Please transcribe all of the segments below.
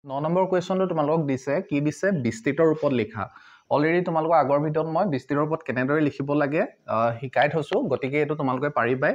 9 number কুৱেশ্যনটো তোমালোকক দিছে কি দিছে বিস্তৃতৰ ৰূপত লিখা অলৰেডি তোমালোকক আগৰ ভিডিঅ'ত মই বিস্তৃতৰ ৰূপত কেনেদৰে লিখিব লাগে শিকাই থৈছো গতিকে এটো তোমালোকে পাৰিবাই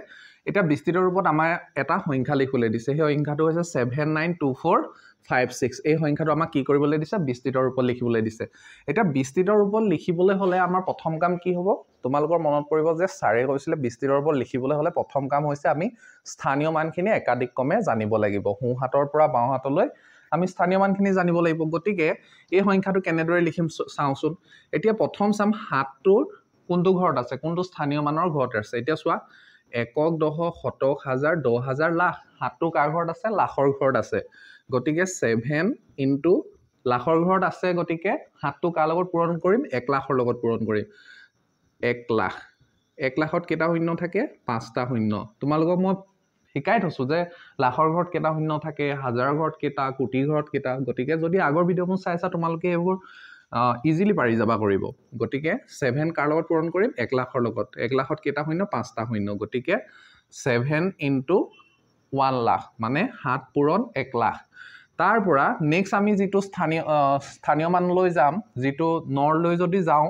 এটা বিস্তৃতৰ ৰূপত আমাৰ এটা সংখ্যা লিখিবলৈ দিছে সেই সংখ্যাটো হৈছে 792456 এই সংখ্যাটো আমাক কি কৰিবলৈ দিছে বিস্তৃতৰ ৰূপত লিখিবলৈ দিছে এটা বিস্তৃতৰ ৰূপত লিখিবলৈ হলে আমাৰ প্ৰথম কাম কি হ'ব তোমালোকৰ মনত পৰিব যে সাৰে কৈছিলে বিস্তৃতৰ ৰূপত লিখিবলৈ হলে প্ৰথম কাম হৈছে আমি স্থানীয় মানখিনি একাধিক্ৰমে জানিব লাগিব হু হাতৰ পৰা বাও হাতলৈ আমি স্থানীয় মানখিনি জানিব লাগিব গতিকে এই সংখ্যাটো কেনেদৰে লিখিম চাওচোন এতিয়া প্ৰথম সাম হাতটোৰ কোনটো ঘৰত আছে কোনটো স্থানীয় মানৰ ঘৰত আছে এতিয়া চোৱা একক দহ শতক হাজাৰ 10000 লাখ হাতটো কাৰ ঘৰত আছে লাখৰ ঘৰত আছে গতিকে 7 ইনটু লাখৰ ঘৰত আছে গতিকে হাতটো কাৰ লগত পূৰণ কৰিম 1 লাখৰ লগত পূৰণ কৰিম 1 লাখ 1 লাখত কেটা শূন্য থাকে 5টা শূন্য তোমালোকক মই শিকাই থৈছো যে লাখৰ ঘৰত কেটা শূন্য থাকে হাজাৰ ঘৰত কেটা কোটি ঘৰত কেটা গতিকে যদি আগৰ ভিডিঅ'বোৰ চাইছা তোমালোকে এইবোৰ ইজিলি পাৰি যাবা কৰিব গতিকে 7 কাৰ লগত পূৰণ কৰিম 1 লাখৰ লগত 1 লাখত কেটা শূন্য 5টা শূন্য গতিকে 7 ইনটু 1 লাখ মানে 7 পূৰণ 1 লাখ তাৰ পৰা নেক্সট আমি যেটো স্থানীয় মান লৈ যাম যেটো নৰ লৈ যদি যাও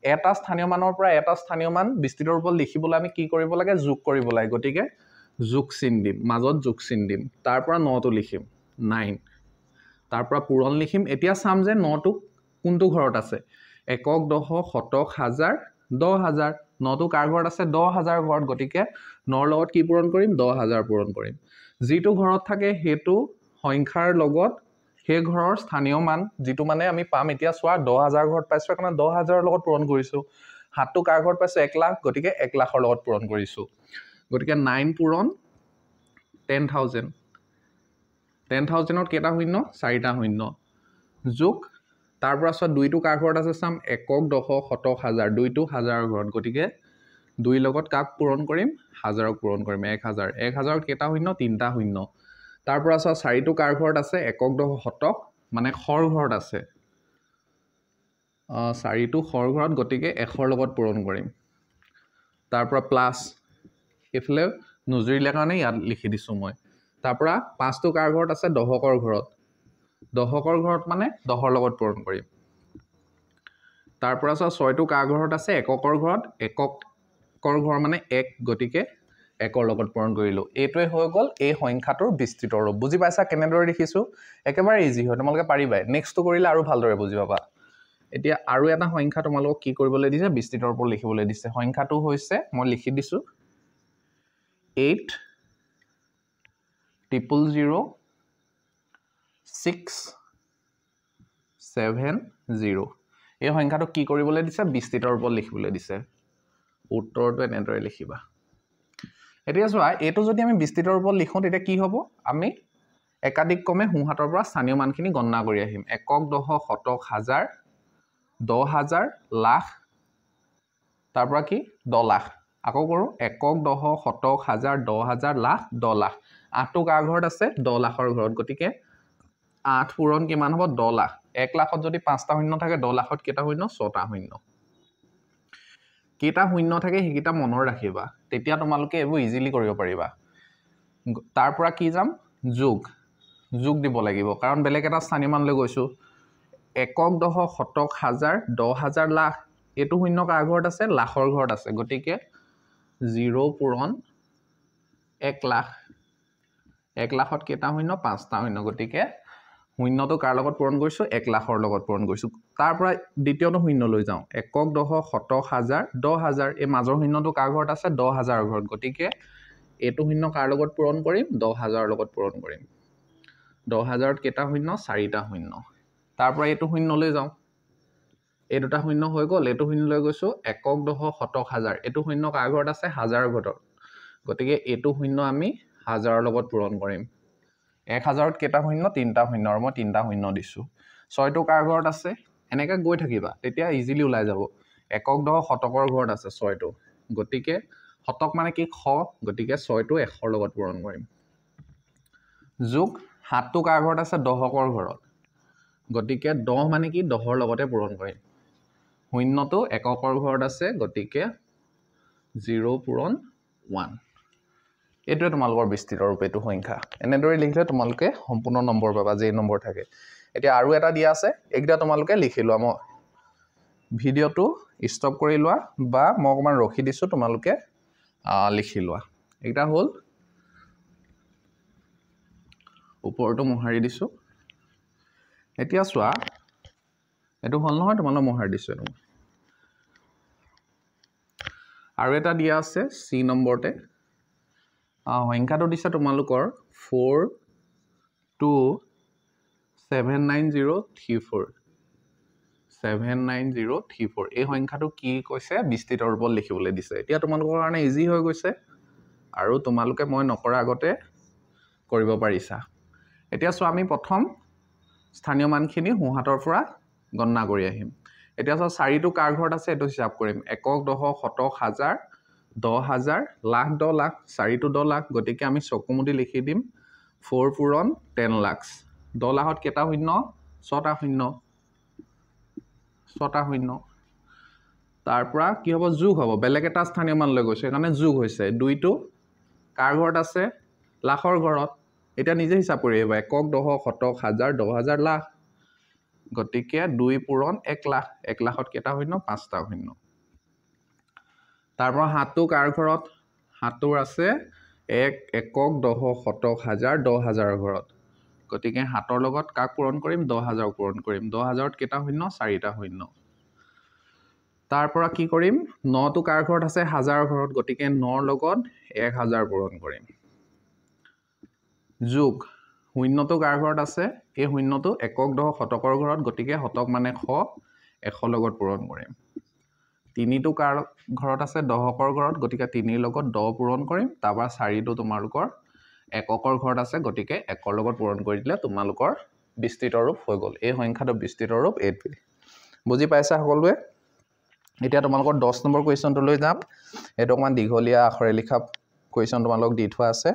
এটা স্থানীয় মানৰ পৰা এটা স্থানীয় মান বিস্তৃতৰ ৰূপত লিখিবলৈ আমি কি কৰিব লাগে যোগ কৰিব লাগে গতিকে যোগ চিন দিম মাজত যোগ চিন দিম তাৰ পৰা 9 টো লিখিম 9 তাৰ পৰা পূৰণ লিখিম এতিয়া চাম যে 9 টো কোনটো ঘৰত আছে একক দহ শতক হাজাৰ 10000 9 টো কাৰ ঘৰত আছে 10000 ঘৰত গতিকে 9 লগত কি পূৰণ কৰিম 10000 পূৰণ কৰিম যেটো ঘৰত থাকে হেতু সংখ্যাৰ লগত হে ঘৰৰ স্থানীয় মান যেটো মানে আমি পাম এতিয়া চোৱা 10000 ঘৰত পাইছো কাৰণ 10000 ৰ লগত পূৰণ কৰিছো হাতটো কাৰ ঘৰত পাইছো 1 লাখ গতিকে 1 লাখৰ লগত পূৰণ কৰিছো গতিকে 9 পূৰণ 10000 10000ত কেটা শূন্য 4টা শূন্য যোগ তাৰ পৰা চোৱা 2 টো কাৰ ঘৰত আছে চাম একক দহ শতক হাজাৰ 2 টো হাজাৰৰ ঘৰত গতিকে 2 লগত কাক পূৰণ কৰিম হাজাৰক পূৰণ কৰিম 1000 1000ত কেটা শূন্য 3টা শূন্য তাৰ পৰা চোৱা 4 টো কাৰ ঘৰত আছে একক দহ শতক মানে খৰ ঘৰত আছে 4 টো খৰ ঘৰত গতিকে 100ৰ লগত পূৰণ কৰিম তাৰ পৰা প্লাস ইফলে নুজুৰিলে কাৰণে ইয়াত লিখি দিছো মই তাৰ পৰা 5 টো কাৰ ঘৰত আছে দহকৰ ঘৰত মানে 10ৰ লগত পূৰণ কৰিম তাৰ পৰা 6 টো কাৰ ঘৰত আছে এককৰ ঘৰত একৰ ঘৰ মানে 1 গতিকে 1ৰ লগত পূৰণ কৰিলো এইটোৱে হৈ গল এই সংখ্যাটোৰ বিস্তৃত ৰূপ বুজি পাইছা কেনেদৰে লিখিছো একেবাৰে ইজি হয় তোমালোকে পাৰিবাই নেক্সটটো কৰিলে আৰু ভালদৰে বুজি পাবা এতিয়া আৰু এটা সংখ্যা তোমালোকক কি কৰিবলৈ দিছে বিস্তৃতৰ ওপৰত লিখিবলৈ দিছে সংখ্যাটো হৈছে মই লিখি দিছো 8000670 এই সংখ্যাটো কি কৰিবলৈ দিছে বিস্তৃতৰ ওপৰত লিখিবলৈ দিছে উত্তৰটো এনেদৰে লিখিবা এতিয়া চোৱা এটো যদি আমি বিস্তৃতৰ ওপৰত লিখো তেতিয়া কি হ'ব আমি একাধিক্ৰমে হু হাতৰ পৰা স্থানীয় মানখিনি গণনা কৰি আহিম একক দহ শতক হাজাৰ 10000 লাখ তাৰ পৰা কি 10 লাখ আকৌ কৰো একক দহ শতক হাজাৰ 10000 লাখ 10 লাখ 8 টো কাৰ ঘৰত আছে 10 লাখৰ ঘৰত গতিকে 8 পূৰণ কিমান হ'ব 10 লাখ 1 লাখত যদি 5টা শূন্য থাকে 10 লাখত কেটা শূন্য 6টা শূন্য কেটা শূন্য থাকে হেকিটা মনৰ ৰাখিবা তেতিয়া তোমালোকে এবোৰ ইজিলি কৰিব পাৰিবা তাৰ পৰা কি যাম যোগ দিব লাগিব কাৰণ বেলেগ এটা স্থানীয় মান লৈ গৈছো একক দহ শতক হাজাৰ 10000 লাখ এটো শূন্য কাৰ ঘৰত আছে লাখৰ ঘৰত আছে গতিকে 0 পূৰণ 1 লাখ 1 লাখত কেটা শূন্য 5টা শূন্য গতিকে শূন্যটো কাৰ লগত পূৰণ কৰিছো 1 লাখৰ লগত পূৰণ কৰিছো তাৰ পৰা দ্বিতীয়টো শূন্য লৈ যাও একক দহ শতক হাজাৰ 10000 এই মাজৰ শূন্যটো কাৰ ঘৰত আছে 10000 ঘৰত গতিকে এটো শূন্য কাৰ লগত পূৰণ কৰিম 10000 লগত পূৰণ কৰিম 10000ত কেটা শূন্য 4টা শূন্য তাৰ পৰা এটো শূন্য লৈ যাও এই দুটা শূন্য হৈ গল এটো শূন্য লৈ গৈছো একক দহ শতক হাজাৰ এটো শূন্য কাৰ ঘৰত আছে হাজাৰৰ ঘৰত গতিকে এটো শূন্য আমি হাজাৰৰ লগত পূৰণ কৰিম 1000ত কেটা শূন্য 3টা শূন্য আৰু মই 3টা শূন্য দিছো 6 টো কাৰ ঘৰত আছে এনেকৈ গৈ থাকিবা তেতিয়া ইজিলি ওলাই যাব একক দহ শতকৰ ঘৰত আছে 6 টো গতিকে শতক মানে কি খ গতিকে 6 টো 100ৰ লগত পূৰণ কৰিম যোগ 7 টো কাৰ ঘৰত আছে দহকৰ ঘৰত গতিকে 10 মানে কি 10ৰ লগতে পূৰণ কৰিম শূন্যটো এককৰ ঘৰত আছে গতিকে 0 পূৰণ 1 এইটোৱে তোমালোকৰ বিস্তৃত ৰূপ এইটো সংখ্যা এনেদৰে লিখিলে তোমালোকে সম্পূৰ্ণ নম্বৰ পাবা যে নম্বৰ থাকে এতিয়া আৰু এটা দিয়া আছে এইকেইটা তোমালোকে লিখি লোৱা মই ভিডিঅ'টো ষ্টপ কৰি লোৱা বা মই অকমান ৰখি দিছো তোমালোকে লিখি লোৱা এইটা হ'ল ওপৰটো মোহাৰি দিছো এতিয়া চোৱা এটো হল নহয় তোমালোক মোহাৰি দিছো এটো আৰু এটা দিয়া আছে সি নম্বৰতে সংখ্যাটো দিছে তোমালোকৰ 427934 79034 এই সংখ্যাটো কি কৈছে বিস্তৃত ৰূপত লিখিবলৈ দিছে এতিয়া তোমালোকৰ কাৰণে ইজি হৈ গৈছে আৰু তোমালোকে মই নকৰা আগতে কৰিব পাৰিছা এতিয়া চোৱা আমি প্ৰথম স্থানীয় মানখিনি সোঁহাতৰ পৰা গণনা কৰি আহিম এতিয়া চোৱা 4টো কাৰ ঘৰত আছে এটো হিচাপ কৰিম একক দশক শতক হাজাৰ 10000 লাখ 10 লাখ 4টো 10 লাখ গতিকে আমি চকুমুদি লিখি দিম 4 পূৰণ 10 লাখ 10 লাখত কেটা শূন্য 6টা শূন্য 6টা শূন্য তাৰ পৰা কি হ'ব যোগ হ'ব বেলেগ এটা স্থানীয় মান লৈ গৈছে কাৰণে যোগ হৈছে 2টো কাৰ ঘৰত আছে লাখৰ ঘৰত এটা নিজে হিচাপ কৰি আহিবা একক দশক শতক হাজাৰ 10000 লাখ গতিকে 2 পূৰণ 1 লাখ 1 লাখত কেটা শূন্য 5টা শূন্য তাৰ পৰা 7টো কাৰ ঘৰত 7টোৰ আছে একক দশক শতক হাজাৰ 10000 ঘৰত গতিকে 7ৰ লগত কাক পূৰণ কৰিম 10000 পূৰণ কৰিম 10000ত কেটা শূন্য 4টা শূন্য তাৰ পৰা কি কৰিম 9টো কাৰ ঘৰত আছে হাজাৰ ঘৰত গতিকে 9ৰ লগত 1000 পূৰণ কৰিম যোগ শূন্যটো কাৰ ঘৰত আছে এই শূন্যটো একক দশক শতকৰ ঘৰত গতিকে শতক মানে 100 লগত পূৰণ কৰিম 3টো কাৰ ঘৰত আছে দশকৰ ঘৰত গতিকে 3ৰ লগত 10 পূৰণ কৰিম তাৰ পৰা 4টো তোমালোকৰ এককৰ ঘৰত আছে গতিকে 1ৰ লগত পূৰণ কৰি দিলে তোমালোকৰ বিস্তৃত ৰূপ হৈ গ'ল এই সংখ্যাটো বিস্তৃত ৰূপ এইটো বুজি পাইছা সকলোৱে এতিয়া তোমালোকৰ 10 নম্বৰ কোৱেশ্চনটো লৈ যাম এটো অকমান দীঘলীয়া আখৰে লিখা কোৱেশ্চন তোমালোক দি থোৱা আছে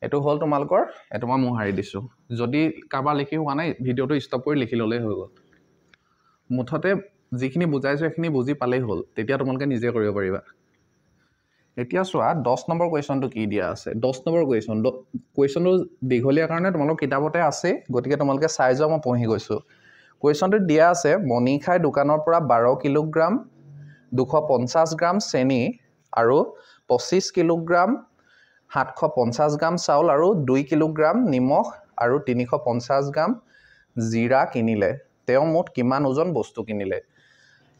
এটো হল তোমালোকৰ এটো মই মোহাৰি দিছো যদি কাবা লিখি হোৱা নাই ভিডিওটো ষ্টপ কৰি লিখি ললে হৈ গ'ল মুঠতে যিখিনি বুজাইছো এখিনি বুজি পালেই হল তেতিয়া তোমালোকে নিজে কৰিব পাৰিবা এতিয়া চোৱা 10 নম্বৰ কোৱেশ্চনটো কি দিয়া আছে 10 নম্বৰ কোৱেশ্চনটো দীঘলীয়া কাৰণে তোমালোক কিতাপতে আছে গতিকে তোমালোকে চাই যোৱা মই পঢ়ি গৈছো কোৱেশ্চনটো দিয়া আছে মনিখাই দোকানৰ পৰা 12 কিলোগ্ৰাম 250 গ্ৰাম চেনি আৰু 25 কিলোগ্ৰাম 750 গ্ৰাম চাউল আৰু 2 কিলোগ্ৰাম নিমখ আৰু 350 গ্ৰাম জিৰা কিনিলে তেওঁ মুঠ কিমান ওজন বস্তু কিনিলে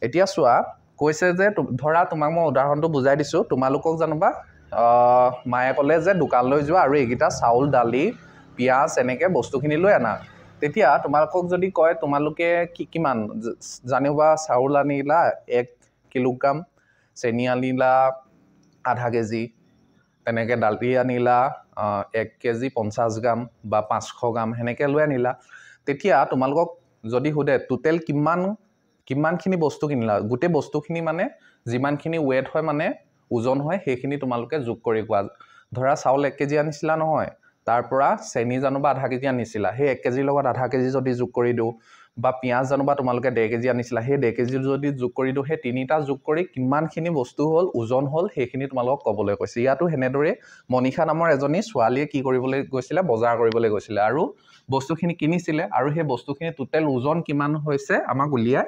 এতিয়া চোৱা কৈছে যে ধৰা তোমাক মই উদাহৰণটো বুজাই দিছো তোমালোকক জানোবা মায়ে ক'লে যে দোকানলৈ যোৱা আৰু এইগিটা চাউল দালি পিয়াজ এনেকে বস্তুখিনি লৈ আনা তেতিয়া তোমালোকক যদি কয় তোমালোকে কিমান জানিবা চাউল আনিলা 1 কিলোগ্ৰাম চেনি আনিলা আধা কেজি তেনেকে দালি আনিলা 1 কেজি 50 গ্ৰাম বা 500 গ্ৰাম হেনেকে লৈ আনিলা তেতিয়া তোমালোকক যদি হুদে টোটেল কিমানখিনি বস্তু কিনিলা গুটে বস্তুখিনি মানে যিমানখিনি ওয়েট হয় মানে ওজন হয় সেইখিনি তোমালোকে যোগ কৰি কোৱা ধৰা চাউল 1 কেজি আনিছিলা নহয় তাৰ পৰা চেনি জানোবা আধা কেজি আনিছিলা সেই 1 কেজিৰ লগত আধা কেজি যদি যোগ কৰি দিও বা পিয়াজ জানোবা তোমালোকে 1.5 কেজি আনিছিলা সেই 1.5 কেজি যদি যোগ কৰি দিও সেই তিনিটা যোগ কৰি কিমানখিনি বস্তু হল ওজন হল সেইখিনি তোমালোকক ক'বলৈ কৈছে ইয়াতো হেনেদৰে মনিখা নামৰ এজনী ছোৱালীয়ে কি কৰিবলৈ গৈছিলে বজাৰ কৰিবলৈ গৈছিলে আৰু বস্তুখিনি কিনিছিলে আৰু সেই বস্তুখিনি টোটেল ওজন কিমান হৈছে আমাক উলিয়াই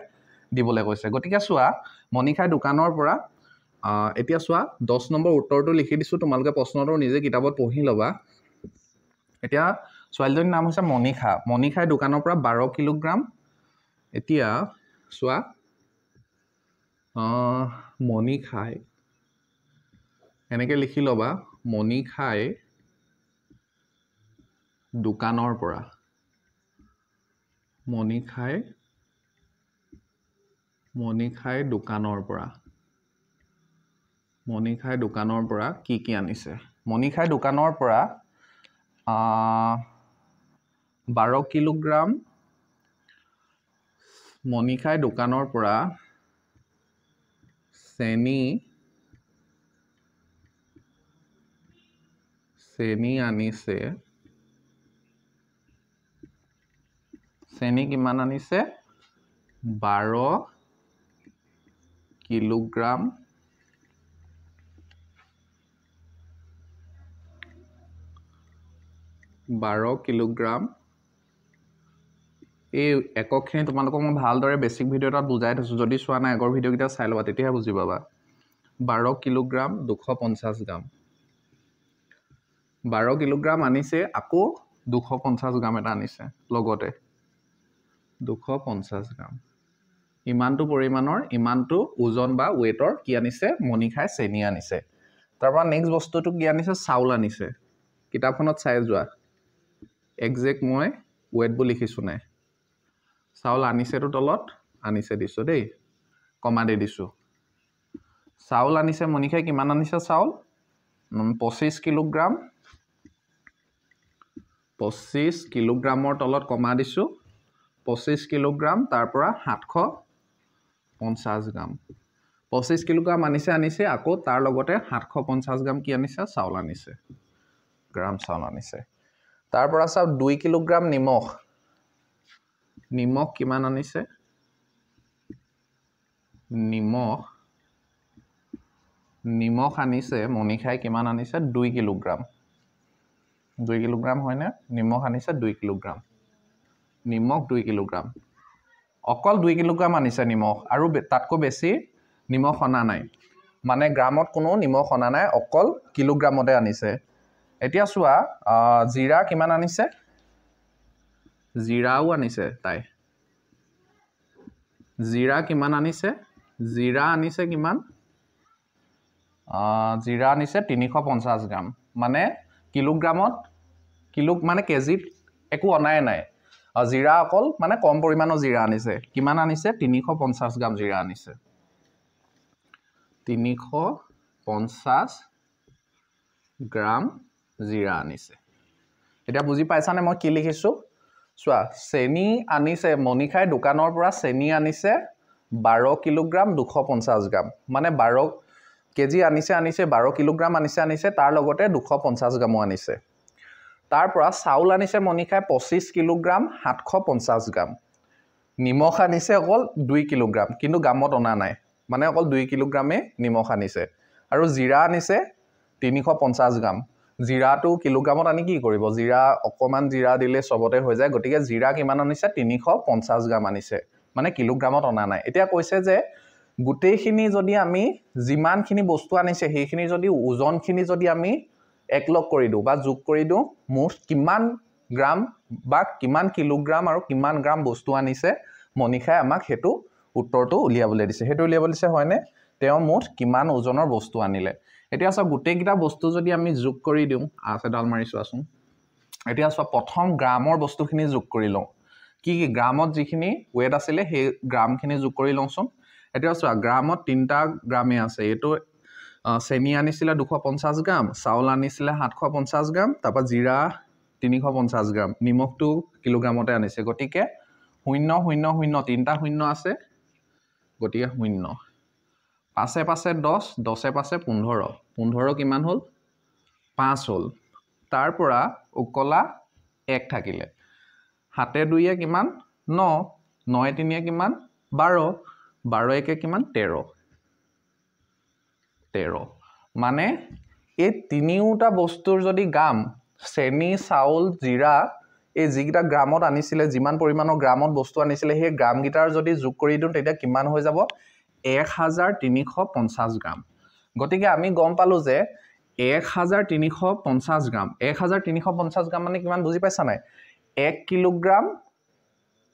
দিবলৈ কৈছে গতিকে চোৱা মনিখাই দোকানৰ পৰা এতিয়া চোৱা 10 নম্বৰ উত্তৰটো লিখি দিছো তোমালোকে প্ৰশ্নটো নিজে কিতাপত পঢ়ি লবা এতিয়া ছোৱালীজনীৰ নাম হৈছে মনিখাই দোকানৰ পৰা 12 কিলোগ্ৰাম এতিয়া চোৱা মনিখাই এনেকে লিখি লবা মনিখাই দোকানৰ পৰা মনিখাই দোকানৰ পৰা কি আনিছে মনিখাই দোকানৰ পৰা 12 কিলোগ্ৰাম মনিখাই দোকানৰ পৰা চেনি আনিছে চেনি কিমান আনিছে 12 কিলোগ্ৰাম 12 কিলোগ্ৰাম এই এককখিনি তোমালোকক মই ভালদৰে বেসিক ভিডিও এটাত বুজাই থৈছো যদি চোৱা নাই আগৰ ভিডিও কিটা চাই লবা তেতিয়াহে বুজি পাবা 12 কিলোগ্ৰাম 250 গ্ৰাম 12 কিলোগ্ৰাম আনিছে আকৌ 250 গ্ৰাম এটা আনিছে লগতে 250 গ্ৰাম ইমানটো পৰিমাণৰ ইমানটো ওজন বা ওয়েটৰ কি আনিছে মনিখাই চেনি আনিছে তাৰপৰা নেক্সট বস্তুটো কি আনিছে চাউল আনিছে কিতাপখনত চাই যোৱা এক্সাক্ট মই ওয়েট বুলি লিখিছো নাই চাউল আনিছেটো তলত আনিছে দিছো দেই কমা দি দিছো চাউল আনিছে মনিখাই কিমান আনিছে চাউল 25 কিলোগ্ৰাম 25 কিলোগ্ৰামৰ তলত কমা দিছো 25 কিলোগ্ৰাম তাৰ পৰা 750 গ্ৰাম 25 কিলোগ্ৰাম আনিছে আকৌ তাৰ লগতে 750 গ্ৰাম কি আনিছে চাউল আনিছে গ্ৰাম চাউল আনিছে তাৰ পৰা সব 2 কিলোগ্ৰাম নিমখ কিমান আনিছে নিমখ আনিছে মনিখাই কিমান আনিছে 2 কিলোগ্ৰাম হয় না নিমখ আনিছে 2 কিলোগ্ৰাম নিমখ 2 কিলোগ্ৰাম অকল 2 কিলোগ্ৰাম আনিছে নিমখ আৰু তাতকৈ বেছি নিমখ অনা নাই মানে গ্ৰামত কোনো নিমখ অনা নাই অকল কিলোগ্ৰামতে আনিছে এতিয়া চোৱা জিৰা কিমান আনিছে জিৰাও আনিছে তাই জিৰা কিমান আনিছে জিৰা আনিছে কিমান জিৰা আনিছে 350 গ্ৰাম মানে কিলোগ্ৰামত মানে কেজিত একো অনাই নাই জিৰা অকল মানে কম পৰিমাণৰ জিৰা আনিছে কিমান আনিছে 350 গ্ৰাম জিৰা আনিছে 350 গ্ৰাম জিৰা আনিছে এতিয়া বুজি পাইছানে মই কি লিখিছো চোৱা চেনি আনিছে মনিখাই দোকানৰ পৰা চেনি আনিছে 12 কিলোগ্ৰাম 250 গ্ৰাম মানে 12 কেজি আনিছে 12 কিলোগ্ৰাম আনিছে তাৰ লগতে 250 গ্ৰামও আনিছে তাৰ পৰা চাউল আনিছে মনিখাই 25 কিলোগ্ৰাম 750 গ্ৰাম নিমখ আনিছে অকল 2 কিলোগ্ৰাম কিন্তু গ্ৰামত অনা নাই মানে অকল 2 কিলোগ্ৰামে নিমখ আনিছে আৰু জিৰা আনিছে 350 গ্ৰাম জিৰাটো কিলোগ্ৰামত আনি কি কৰিব জিৰা অকমান জিৰা দিলে সবতে হৈ যায় গটিকে জিৰা কিমান আনিছে 350 গ্ৰাম আনিছে মানে কিলোগ্ৰামত অনা নাই এতিয়া কৈছে যে গুটেইখিনি যদি আমি যিমানখিনি বস্তু আনিছে সেইখিনি যদি ওজনখিনি যদি আমি একলগ কৰি দিও বা যোগ কৰি দিও মুঠ কিমান গ্ৰাম বা কিমান কিলোগ্ৰাম আৰু কিমান গ্ৰাম বস্তু আনিছে মনিখাই আমাক হেতু উত্তৰটো উলিয়াবলৈ দিছে হেতু উলিয়াবলৈ দিছে হয়নে তেওঁ মুঠ কিমান ওজনৰ বস্তু আনিলে এতিয়া সব গুটেইকিটা বস্তু যদি আমি যোগ কৰি দিও আছে ডাল মাৰিছো আসুন এতিয়া সব প্ৰথম গ্ৰামৰ বস্তুখিনি যোগ কৰি লওঁ কি গ্ৰামত যিখিনি ওয়েট আছিল সেই গ্ৰামখিনি যোগ কৰি লওঁচোন এতিয়া চোৱা গ্ৰামত 3টা গ্ৰামে আছে এটো চেনি আনিছিল 250 গ্ৰাম চাউল আনিছিল 750 গ্ৰাম তাৰপা জিৰা 350 গ্ৰাম নিমখটো কিলোগ্ৰামতে আনিছে গটিকে 000 তিনটা শূন্য আছে গটিকে 0 পাছে পাছে 10 10 পাছে 15 15 কিমান হল 5 হল তাৰ পৰা উকলা 1 থাকিলে 7 2 কিমান 9 9 3 কিমান 12 12 1 কিমান 13 মানে এই তিনিওটা বস্তুৰ যদি গ্ৰাম চেনি চাউল জিৰা এই যিকিটা গ্ৰামত আনিছিলে যিমান পৰিমাণৰ গ্ৰামত বস্তু আনিছিলে সেই গ্ৰাম গিটাৰ যদি যোগ কৰি দিও তেতিয়া কিমান হৈ যাব 1350 গ্ৰাম গটিকে আমি গম পালো যে 1350 গ্ৰাম 1350 গ্ৰাম মানে কিমান বুজি পাইছা নাই 1 কিলোগ্ৰাম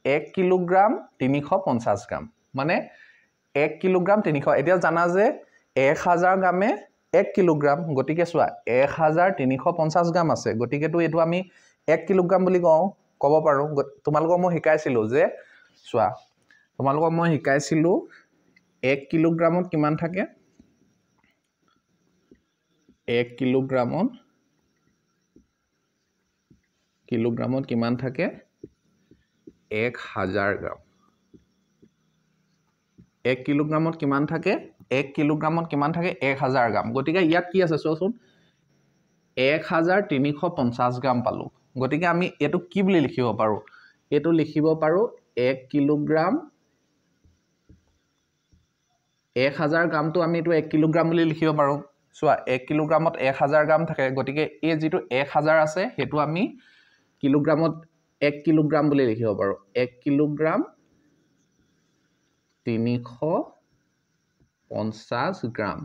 350 গ্ৰাম মানে 1 কিলোগ্ৰাম 300 এতিয়া জানা যে 1000 গ্ৰামে 1 কিলোগ্ৰাম গটিকে চোৱা 1350 গ্ৰাম আছে গটিকে তো এটো আমি 1 কিলোগ্ৰাম বুলি কব পাৰো তোমালোকক মই শিকাইছিলো যে চোৱা তোমালোকক মই শিকাইছিলো 1 কিলোগ্ৰামত কিমান থাকে 1 কিলোগ্ৰামত কিমান থাকে 1000 গ্ৰাম 1 কিলোগ্ৰামত কিমান থাকে 1 কিলোগ্ৰামত কিমান থাকে 1000 গ্ৰাম গটিকে ইয়াত কি আছে চোৱাচোন 1350 গ্ৰাম পালো গটিকে আমি এটো কি বুলি লিখিব পাৰো এটো লিখিব পাৰো 1 কিলোগ্ৰাম 1000 গ্ৰামটো আমি এটো 1 কিলোগ্ৰাম বুলি লিখিব পাৰো চোৱা 1 কিলোগ্ৰামত 1000 গ্ৰাম থাকে গটিকে এই যেটো 1000 আছে হেতু আমি কিলোগ্ৰামত 1 কিলোগ্ৰাম বুলি লিখিব পাৰো 1 কিলোগ্ৰাম 350 গ্ৰাম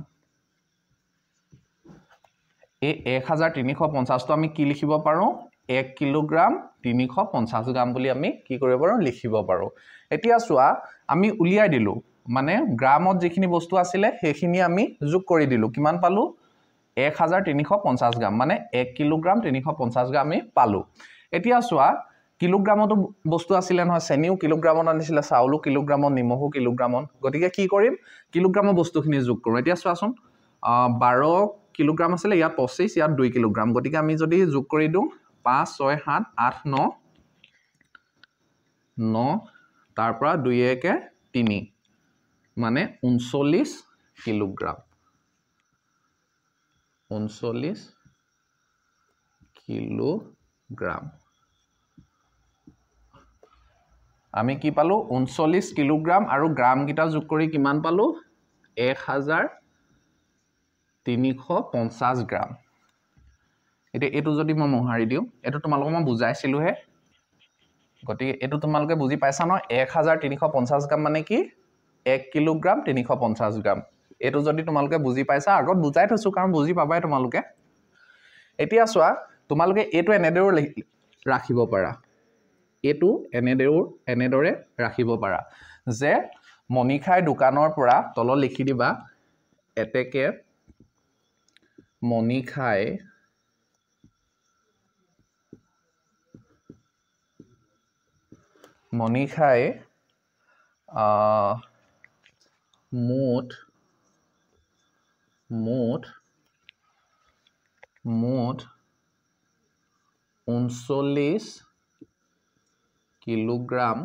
এই 1350 টো আমি কি লিখিব পাৰো 1 কিলোগ্ৰাম 350 গ্ৰাম বুলি আমি কি কৰিব পাৰো লিখিব পাৰো এতিয়া চোৱা আমি উলিয়াই দিলো মানে গ্ৰামত যিখিনি বস্তু আছিল সেইখিনি আমি যোগ কৰি দিলো কিমান পালো 1350 গ্ৰাম মানে 1 কিলোগ্ৰাম 350 গ্ৰাম আমি পালো এতিয়া চোৱা কিলোগ্ৰামতো বস্তু আছিল নহয় চেনিও কিলোগ্ৰামত আনিছিল চাউলো কিলোগ্ৰামত নিমখো কিলোগ্ৰামত গতিকে কি কৰিম কিলোগ্ৰামৰ বস্তুখিনি যোগ কৰো এতিয়া চোৱাচোন 12 কিলোগ্ৰাম আছিল ইয়াত 25 ইয়াত 2 কিলোগ্ৰাম গতিকে আমি যদি যোগ কৰি দিওঁ 5 6 7 8 9 9 তাৰ পৰা 2 1 3 মানে 39 কিলোগ্ৰাম 39 কিলোগ্ৰাম আমি কি পালো 39 কিলোগ্ৰাম আৰু গ্ৰাম কিটা যোগ কৰি কিমান পালো 1350 গ্ৰাম এতিয়া এটো যদি মই মোহাৰি দিও এটো তোমালোকক মই বুজাইছিলো হে গতি এটো তোমালোকে বুজি পাইছা ন 1350 গ্ৰাম মানে কি 1 কিলোগ্ৰাম 350 গ্ৰাম এটো যদি তোমালোকে বুজি পাইছা আগত বুজাই থৈছো কাৰণ বুজি পাবাই তোমালোকে এতিয়া চোৱা তোমালোকে এটো এনেদৰে ৰাখিব পাৰা এটো এনেদৰে ৰাখিব পাৰা যে মনিখাই দোকানৰ পৰা তল লিখি দিবা এতেকে মনিখাই মুঠ 39 কিলোগ্ৰাম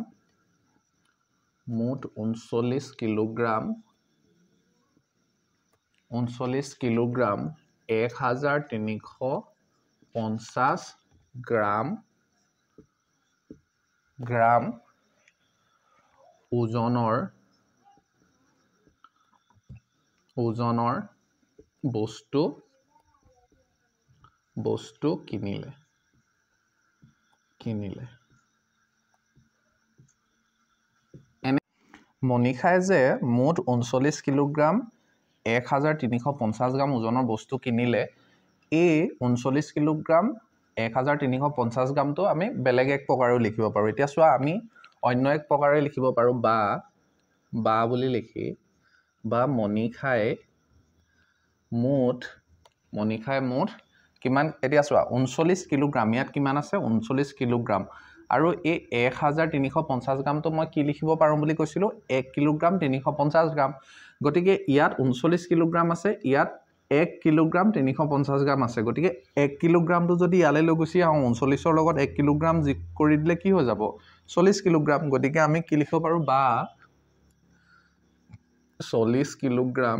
মুঠ 39 কিলোগ্ৰাম 1350 গ্ৰাম ওজনৰ বস্তু কিনিলে মনিখাই যে মুঠ 39 কিলোগ্ৰাম 1350 গ্ৰাম ওজনৰ বস্তু কিনিলে এই 39 কিলোগ্ৰাম 1350 গ্ৰামটো আমি বেলেগ এক প্ৰকাৰেও লিখিব পাৰো এতিয়া চোৱা আমি অন্য এক প্ৰকাৰে লিখিব পাৰো বা বুলি লিখি বা মনিখাই মুঠ কিমান এতিয়া চোৱা 39 কিলোগ্ৰাম ইয়াত কিমান আছে 39 কিলোগ্ৰাম আৰু এই 1350 গ্ৰামটো মই কি লিখিব পাৰো বুলি কৈছিলো 1 কিলোগ্ৰাম 350 গ্ৰাম গতিকে ইয়াত 39 কিলোগ্ৰাম আছে ইয়াত 1 কিলোগ্ৰাম 350 গ্ৰাম আছে গতিকে 1 কিলোগ্ৰামটো যদি ইয়ালে লৈ গুছি আহো 39ৰ লগত 1 কিলোগ্ৰাম যোগ কৰি দিলে কি হৈ যাব 40 কিলোগ্ৰাম গতিকে আমি কি লিখিব পাৰো বা 40 কিলোগ্ৰাম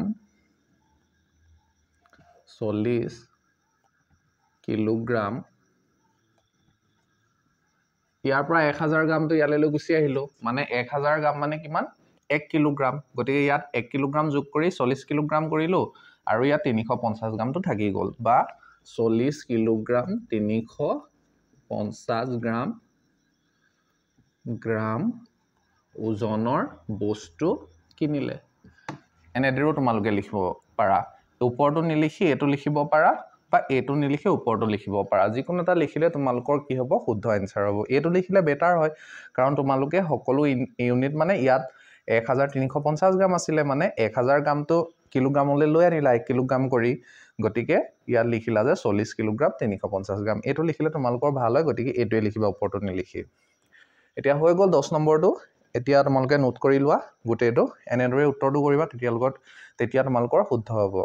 ইয়াৰ পৰা 1000 গ্ৰামটো ইয়ালে লৈ গুছি আহিলো মানে 1000 গ্ৰাম মানে কিমান 1 কিলোগ্ৰাম গতিকে ইয়াত 1 কিলোগ্ৰাম যোগ কৰি 40 কিলোগ্ৰাম কৰিলো আৰু ইয়াত 350 গ্ৰামটো থাকি গল বা 40 কিলোগ্ৰাম 350 গ্ৰাম ওজনৰ বস্তু কিনিলে এনেদৰেও তোমালোকে লিখিব পাৰা ওপৰটো নিলিখি এটো লিখিব পাৰা বা এটো নিলিখি ওপৰটো লিখিব পাৰা যিকোনো এটা লিখিলে তোমালোকৰ কি হ'ব শুদ্ধ আনসাৰ হ'ব এটো লিখিলে বেটাৰ হয় কাৰণ তোমালোকে সকলো ইউনিট মানে ইয়াত 1350 গ্ৰাম আছিল মানে 1000 গ্ৰামটো কিলোগ্ৰামলৈ লৈ আনিলা 1 কিলোগ্ৰাম কৰি গতিকে ইয়াত লিখিলা যে 40 কিলোগ্ৰাম 350 গ্ৰাম এটো লিখিলে তোমালোকৰ ভাল হয় গতিকে এটোৱে লিখিবা ওপৰটো নিলিখি এতিয়া হৈ গল 10 নম্বৰটো এতিয়া তোমালোকে নোট কৰি লোৱা গুটেটো এনেদৰে উত্তৰটো কৰিবা তেতিয়া তোমালোকৰ শুদ্ধ হ'ব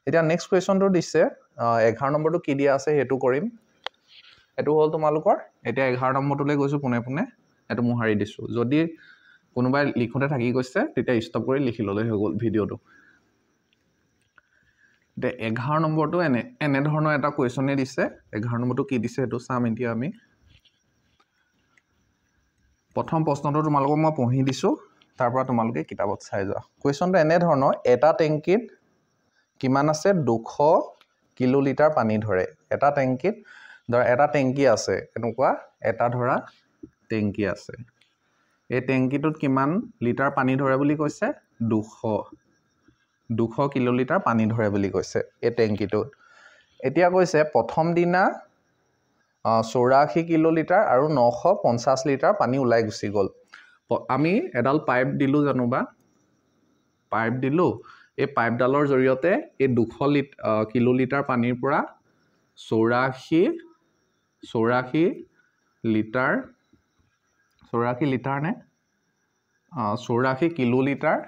এতিয়া নেক্সট কোৱেশ্চনটো দিছে 11 নম্বৰটো কি দিয়া আছে হেতু কৰিম এটো হল তোমালোকৰ এতিয়া 11 নম্বৰটোলৈ গৈছো পুনে এটো মোহাৰি দিছো যদি কোনোবাই লিখোতে থাকি গৈছে তেতিয়া ষ্টপ কৰি লিখি ললে হৈ গল ভিডিওটো তে 11 নম্বৰটো এনে ধৰণৰ এটা কোৱেশ্চনে দিছে 11 নম্বৰটো কি দিছে হেতু চাম এতিয়া আমি প্ৰথম প্ৰশ্নটো তোমালোকক মই পঢ়ি দিছো তাৰ পৰা তোমালোকে কিতাপত চাই যোৱা কোৱেশ্চনটো এনে ধৰণৰ এটা টেংকিত কিমান আছে 200 কিলোলিটাৰ পানী ধৰে এটা টেংকিত ধৰা এটা টেংকি আছে এনেকুৱা এটা ধৰা টেংকি আছে এই টেংকিটোত কিমান লিটাৰ পানী ধৰে বুলি কৈছে 200 কিলোলিটাৰ পানী ধৰে বুলি কৈছে এই টেংকিটোত এতিয়া কৈছে প্ৰথম দিনা 84 কিলোলিটাৰ আৰু 950 লিটাৰ পানী ওলাই গুচি গ'ল আমি এডাল পাইপ দিলো জানোবা পাইপ দিলো এই পাইপডালৰ জৰিয়তে এই 200 কিলোলিটাৰ পানীৰ পৰা 84 লিটাৰ নে 84 কিলোলিটাৰ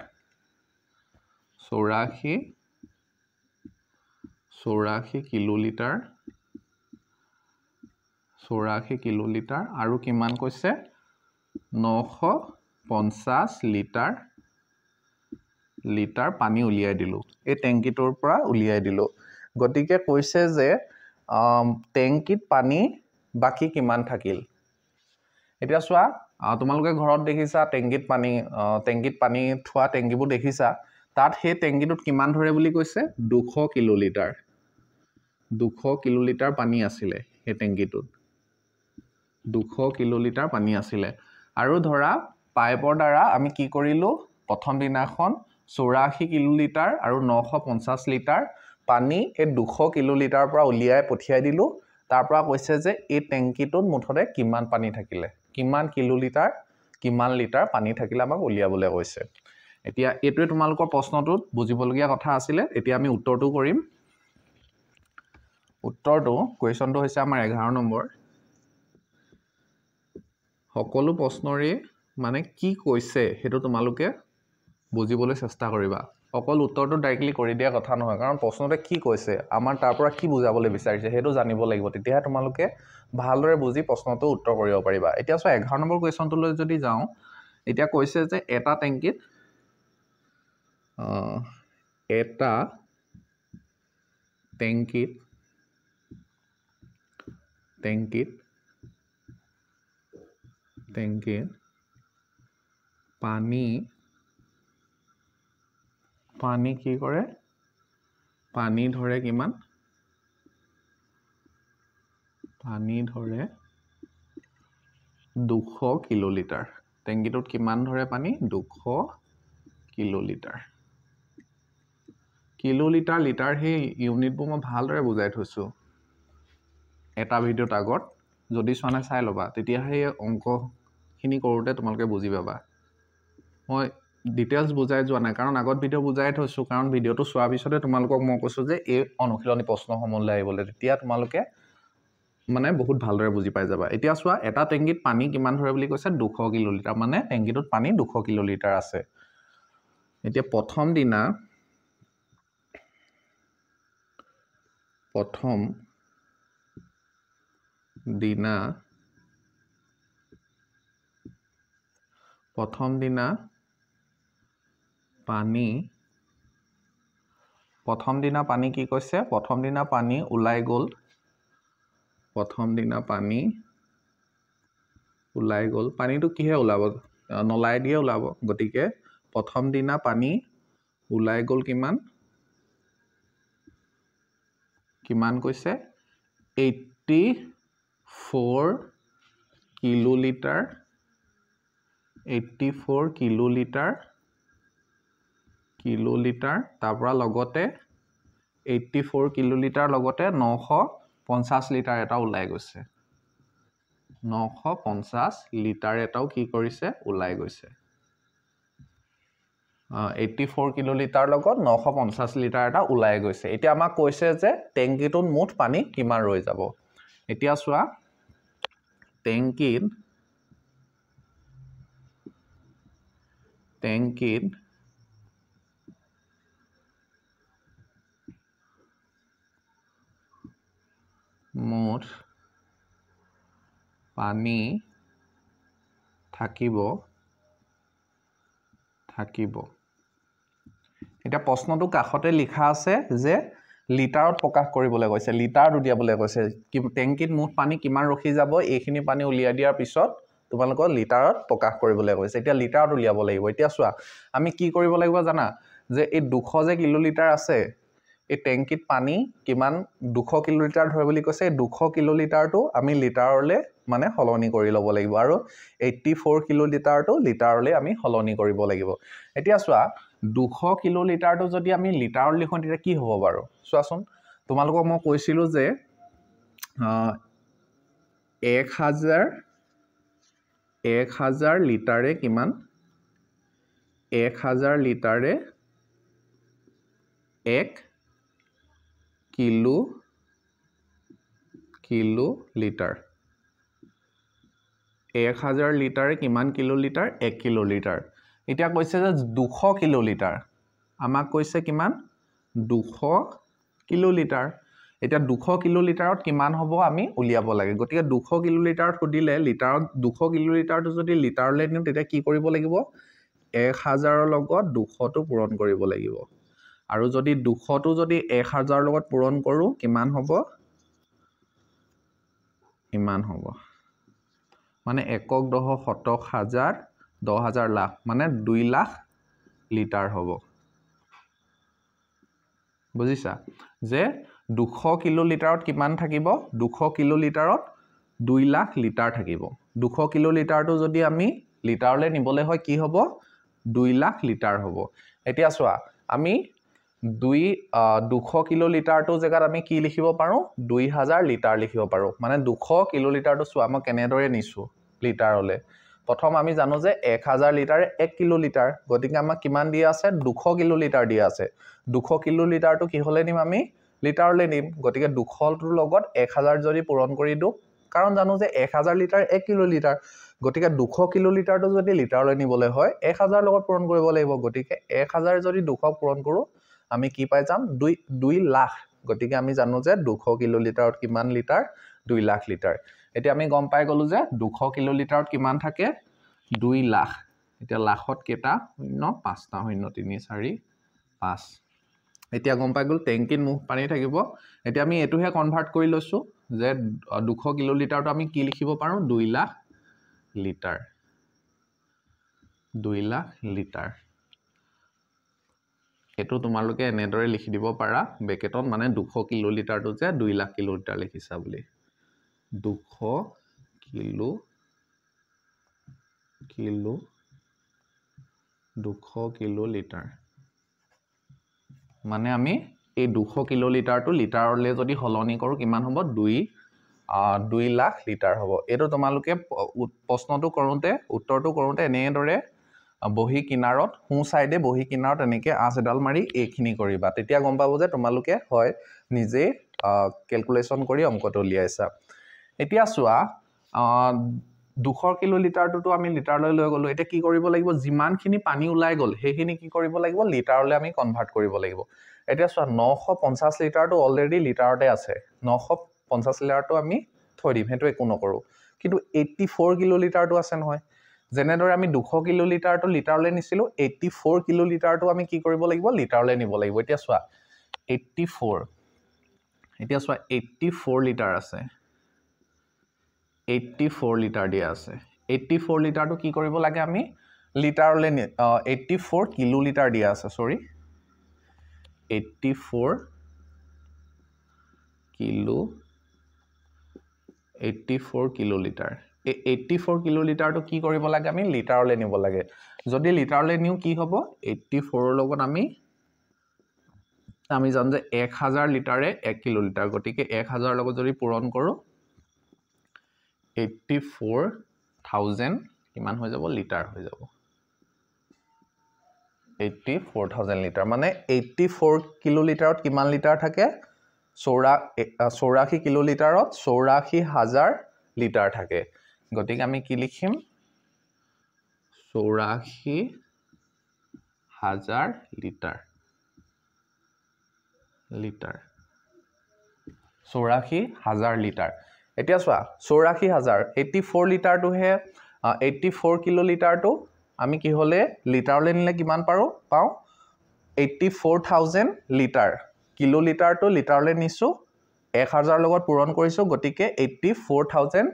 84 কিলোলিটাৰ আৰু কিমান কৈছে 950 লিটাৰ পানী উলিয়াই দিলো এই টেংকিটোৰ পৰা উলিয়াই দিলো গতিকে কৈছে যে টেংকিত পানী বাকি কিমান থাকিল এতিয়া চোৱা তোমালোকে ঘৰত দেখিছা টেংকিত পানী থোৱা টেংকিবোৰ দেখিছা তাত সেই টেংকিটোত কিমান ধৰে বুলি কৈছে 200 কিলোলিটাৰ পানী আছিলে সেই টেংকিটোত 200 কিলোলিটাৰ পানী আছিলে আৰু ধৰা পাইপৰ দ্বাৰা আমি কি কৰিলো প্ৰথম দিনাখন 84 কিলোলিটাৰ আৰু 950 লিটাৰ পানী এই 200 কিলোলিটাৰৰ পৰা উলিয়াই পঠিয়াই দিলো তাৰ পৰা কৈছে যে এই টেংকিটোত মুঠতে কিমান পানী থাকিলে কিমান কিলোলিটাৰ কিমান লিটাৰ পানী থাকিলে আমাক উলিয়াবলৈ কৈছে এতিয়া এইটোৱে তোমালোকৰ প্ৰশ্নটোত বুজিবলগীয়া কথা আছিল এতিয়া আমি উত্তৰটো কৰিম উত্তৰটো কোৱেশ্চনটো হৈছে আমাৰ 11 নম্বৰ সকলো প্ৰশ্নৰে মানে কি কৈছে হেতু তোমালোকে বুজিবলৈ চেষ্টা কৰিবা অকল উত্তৰটো ডাইৰেক্টলি কৰি দিয়া কথা নহয় কাৰণ প্ৰশ্নতে কি কৈছে আমাৰ তাৰ পৰা কি বুজাবলৈ বিচাৰিছে হেতু জানিব লাগিব তেতিয়াহে তোমালোকে ভালদৰে বুজি প্ৰশ্নটো উত্তৰ কৰিব পাৰিবা এতিয়া সো 11 নম্বৰ কোৱেশ্চনটোলৈ যদি যাও এতিয়া কৈছে যে এটা টেংকিত পানী কি কৰে পানী ধৰে কিমান পানী ধৰে 200 কিলোলিটাৰ টেংকিটোত কিমান ধৰে পানী 200 কিলোলিটাৰ লিটাৰ হে ইউনিটবোৰ মই ভালদৰে বুজাই থৈছো এটা ভিডিঅ'ত আগত যদি চোৱা চাই লবা তেতিয়া হে অংকখিনি কৰোতে তোমালোকে বুজি পাবা মই ডিটেইলছ বুজাই যোৱা নাই কাৰণ আগত ভিডিঅ' বুজাই থৈছো কাৰণ ভিডিঅ'টো চোৱাৰ পিছতে তোমালোকক মই কৈছো যে এই অনুশীলনী প্ৰশ্নসমূহলৈ আহিবলৈ তেতিয়া তোমালোকে মানে বহুত ভালদৰে বুজি পাই যাবা এতিয়া চোৱা এটা টেংকিত পানী কিমান ধৰে বুলি কৈছে 200 কিলোলিটাৰ মানে টেংকিটোত পানী 200 কিলোলিটাৰ আছে এতিয়া প্ৰথম দিনা পানী কি কৈছে প্ৰথম দিনা পানী ওলাই গ'ল পানীটো কিহে ওলাব নলাই দিয়ে ওলাব গতিকে প্ৰথম দিনা পানী ওলাই গ'ল কিমান কৈছে 84 কিলোলিটাৰ তাৰ পৰা লগতে 84 কিলোলিটাৰ লগতে 950 লিটাৰ এটা ওলাই গৈছে 950 লিটাৰ এটাও কি কৰিছে ওলাই গৈছে 84 কিলোলিটাৰ লগত 950 লিটাৰ এটা ওলাই গৈছে এতিয়া আমাক কৈছে যে টেংকিটোত মুঠ পানী কিমান ৰৈ যাব এতিয়া চোৱা টেংকিত মুঠ পানী থাকিব এটা প্ৰশ্নটো কাখতে লিখা আছে যে লিটাৰত প্ৰকাশ কৰিবলৈ কৈছে লিটাৰত উলিয়াবলৈ কৈছে টেংকিত মুঠ পানী কিমান ৰখি যাব এইখিনি পানী উলিয়াই দিয়াৰ পিছত তোমালোকক লিটাৰত প্ৰকাশ কৰিবলৈ কৈছে এতিয়া লিটাৰত উলিয়াব লাগিব এতিয়া চোৱা আমি কি কৰিব লাগিব জানা যে এই 200 যে কিলোলিটাৰ আছে এই টেংকিত পানী কিমান 200 কিলোলিটাৰ ধৰে বুলি কৈছে 200 কিলোলিটাৰটো আমি লিটাৰলে মানে সলনি কৰি ল'ব লাগিব আৰু 84 কিলোলিটাৰটো লিটাৰলে আমি সলনি কৰিব লাগিব এতিয়া চোৱা 200 কিলোলিটাৰটো যদি আমি লিটাৰত লিখো তেতিয়া কি হ'ব বাৰু চোৱাচোন তোমালোকক মই কৈছিলো যে 1000 লিটাৰে কিমান 1000 লিটাৰে 1 কিলো লিটাৰ 1000 লিটাৰে কিমান কিলো লিটাৰ 1 কিলো লিটাৰ এতিয়া কৈছে যে 200 কিলো লিটাৰ আমাক কৈছে কিমান 200 কিলো লিটাৰ এতিয়া 200 কিলো লিটাৰত কিমান হ'ব আমি উলিয়াব লাগে গতিকে 200 কিলো লিটাৰত সুধিলে লিটাৰত 200 কিলো লিটাৰটো যদি লিটাৰলৈ নিও তেতিয়া কি কৰিব লাগিব 1000ৰ লগত 200টো পূৰণ কৰিব লাগিব আৰু যদি 200টো যদি 1000ৰ লগত পূৰণ কৰো কিমান হ'ব ইমান হ'ব মানে 1 10 শতক হাজাৰ 10000 লাখ মানে 2 লাখ লিটাৰ হ'ব বুজিছা যে 200 কিলো লিটাৰত কিমান থাকিব 200 কিলো লিটাৰত 2 লাখ লিটাৰ থাকিব 200 কিলো লিটাৰটো যদি আমি লিটাৰলৈ নিবলৈ হয় কি হ'ব 2 লাখ লিটাৰ হ'ব এতিয়া চোৱা আমি 200 কিলো লিটাৰটো জেগাত আমি কি লিখিব পাৰো 2000 লিটাৰ লিখিব পাৰো মানে 200 কিলো লিটাৰটো চোৱা মই কেনেদৰে নিছো লিটাৰলৈ প্ৰথম আমি জানো যে 1000 লিটাৰে 1 কিলো লিটাৰ গতিকে আমাক কিমান দিয়া আছে 200 কিলো লিটাৰ দিয়া আছে 200 কিলো লিটাৰটো কি হলে নিম আমি লিটাৰলৈ নিম গতিকে 200ৰ লগত 1000 যদি পূৰণ কৰি দিও কাৰণ জানো যে 1000 লিটাৰ 1 কিলো লিটাৰ গতিকে 200 কিলো লিটাৰটো যদি লিটাৰলৈ নিবলৈ হয় 1000 লগত পূৰণ কৰিব লাগিব গতিকে 1000 যদি 200 পূৰণ কৰো আমি কি পাই যাম 2 লাখ গতিকে আমি জানো যে 200 কিলো লিটাৰত কিমান লিটাৰ 2 লাখ লিটাৰ এতিয়া আমি গম পাই গলো যে 200 কিলো লিটাৰত কিমান থাকে 2 লাখ এতিয়া লাখত কেটা 0 5টা 0 3 4 5 এতিয়া গম পাই গল টেংকিত মুখ পানী থাকিব এতিয়া আমি এটোহে কনভাৰ্ট কৰি লৈছো যে 200 কিলো লিটাৰটো আমি কি লিখিব পাৰো 2 লাখ লিটাৰ 2 লাখ লিটাৰ এটো তোমালোকে এনেদৰে লিখি দিব পাৰা ব্ৰেকেটত মানে 200 কিলো লিটাৰটো যে 2 লাখ কিলো লিটাৰ লিখিছা বুলি 200 কিলো লিটাৰ মানে আমি এই 200 কিলো লিটাৰটো লিটাৰলৈ যদি সলনি কৰো কিমান হ'ব 2 লাখ লিটাৰ হ'ব এটো তোমালোকে প্ৰশ্নটো কৰোতে উত্তৰটো কৰোতে এনেদৰে বহি কিনাৰত হু সাইডে বহি কিনাৰত এনেকে আঁচ এডাল মাৰি এইখিনি কৰিবা তেতিয়া গম পাবো যে তোমালোকে হয় নিজে ক্যালকুলেশন কৰি অংকটো উলিয়াইছা এতিয়া চোৱা 200 কিলো লিটাৰটো আমি লিটাৰলৈ লৈ গলো এটা কি কৰিব লাগিব যিমানখিনি পানী ওলাই গল হেখিনি কি কৰিব লাগিব লিটাৰলৈ আমি কনভাৰ্ট কৰিব লাগিব এতিয়া চোৱা 950 লিটাৰটো অলৰেডি লিটাৰতে আছে 950 লিটাৰটো আমি থৈ দিম হেতু একো নকৰো কিন্তু 84 কিলো লিটাৰটো আছে নহয় যেনেদৰে আমি 200 কিলো লিটাৰটো লিটাৰলৈ নিছিলো 84 কিলো লিটাৰটো আমি কি কৰিব লাগিব লিটাৰলৈ নিব লাগিব এতিয়া চোৱা 84 লিটাৰ আছে 84 লিটাৰ দিয়া আছে 84 লিটাৰটো কি কৰিব লাগে আমি লিটাৰলৈ 84 কিলো লিটাৰ দিয়া আছে সৰি 84 কিলো লিটাৰ 84 কিলো লিটাৰটো কি কৰিব লাগে আমি লিটাৰলৈ নিব লাগে যদি লিটাৰলৈ নিও কি হ'ব 84 ৰ লগত আমি জানো যে 1000 লিটাৰে 1 কিলো লিটাৰ গতিকে 1000 লগত যদি পূৰণ কৰো 84000 কিমান হৈ যাব লিটাৰ হৈ যাব 84000 লিটাৰ মানে 84 কিলো লিটাৰত কিমান লিটাৰ থাকে 84 কিলো লিটাৰত 84000 লিটাৰ থাকে গতিকে আমি কি লিখিম 84000 লিটাৰ 84000 লিটাৰ এতিয়া চোৱা 84000 84 লিটাৰটো হে 84 কিলো লিটাৰটো আমি কি হলে লিটাৰলৈ নিলে কিমান পাও 84000 লিটাৰ কিলো লিটাৰটো লিটাৰলৈ নিছো 1000 লগত পূৰণ কৰিছো গতিকে 84000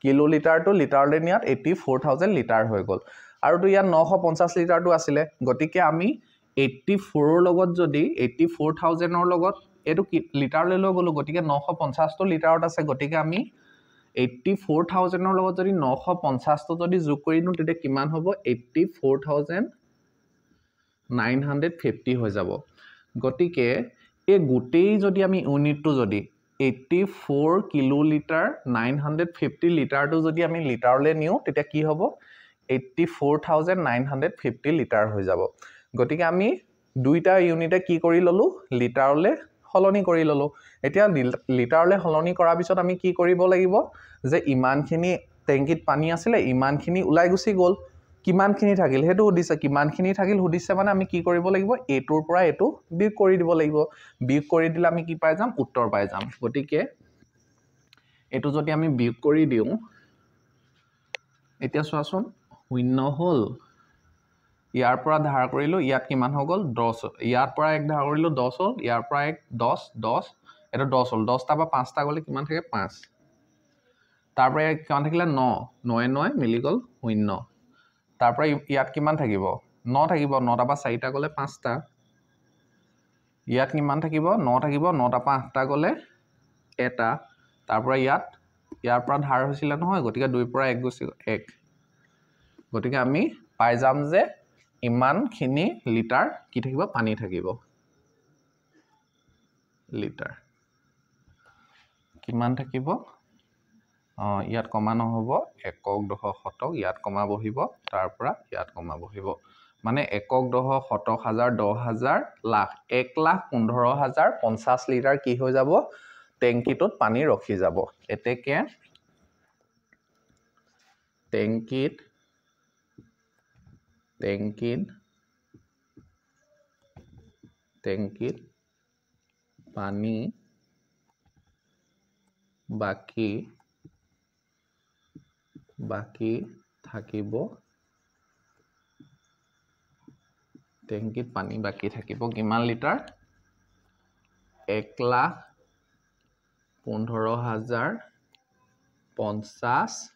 কিলো লিটাৰটো লিটাৰলৈ নিয়াত 84000 লিটাৰ হৈ গল আৰু তো ইয়াত 950 লিটাৰটো আছিলে গতিকে আমি 84 ৰ লগত যদি 84,000 ৰ লগত এটো লিটাৰলৈ লৈ গলো গটিকে 950 টো লিটাৰত আছে গটিকে আমি 84,000 ৰ লগত যদি 950 টো যদি যোগ কৰি দিও তেতিয়া কিমান হ'ব 84,950 হৈ যাব গটিকে এই গোটেই যদি আমি ইউনিটটো যদি 84 কিলোলিটাৰ 950 লিটাৰটো যদি আমি লিটাৰলৈ নিও তেতিয়া কি হ'ব 84,950 লিটাৰ হৈ যাব গটিকে আমি দুইটা ইউনিটে কি কৰি ললো লিটাৰলৈ হলনি কৰি ললো এতিয়া লিটাৰলৈ হলনি কৰাৰ পিছত আমি কি কৰিব লাগিব যে ইমানখিনি টেংকিত পানী আছিল ইমানখিনি উলাই গুছি গল কিমানখিনি থাকিল হেতু উদিছে কিমানখিনি থাকিল উদিছে মানে আমি কি কৰিব লাগিব এটোৰ পৰা এটো বিয়োগ কৰি দিব লাগিব বিয়োগ কৰি দিলে আমি কি পাই যাম উত্তৰ পাই যাম গটিকে এটো যদি আমি বিয়োগ কৰি দিও এতিয়া চোৱাচোন শূন্য হল ইয়াৰ পৰা ধাৰ কৰিলো ইয়াত কিমান হৈ গল 10 ইয়াৰ পৰা এক ধাৰ কৰিলো 10 হল ইয়াৰ পৰা এক 10 10 এটা 10 হল 10 টা বা 5 টা গলে কিমান থাকে 5 তাৰ পৰা কিমান থাকিলে 9 9 9 মিলি গল 0 তাৰ পৰা ইয়াত কিমান থাকিব 9 থাকিব 9 টা বা 4 টা গলে 5 টা ইয়াত কিমান থাকিব 9 থাকিব 9 টা পৰা 8 টা গলে এটা তাৰ পৰা ইয়াৰ পৰা ধাৰ হৈছিল নহয় গটিকে 2 পৰা 1 গুছি 1 গটিকে আমি পাই যাম যে ইমানখিনি লিটাৰ কি থাকিব পানী থাকিব লিটাৰ কিমান থাকিব ইয়াত কমা নহব একক দশক শতক ইয়াত কমা বহিব তাৰ পৰা ইয়াত কমা বহিব মানে একক দশক শতক হাজাৰ 10,000 লাখ 1,15,050 লিটাৰ কি হৈ যাব টেংকিটোত পানী ৰখি যাব এতেকে টেংকিত পানী বাকি থাকিব টেংকিত পানী বাকি থাকিব কিমান লিটাৰ 1,15,050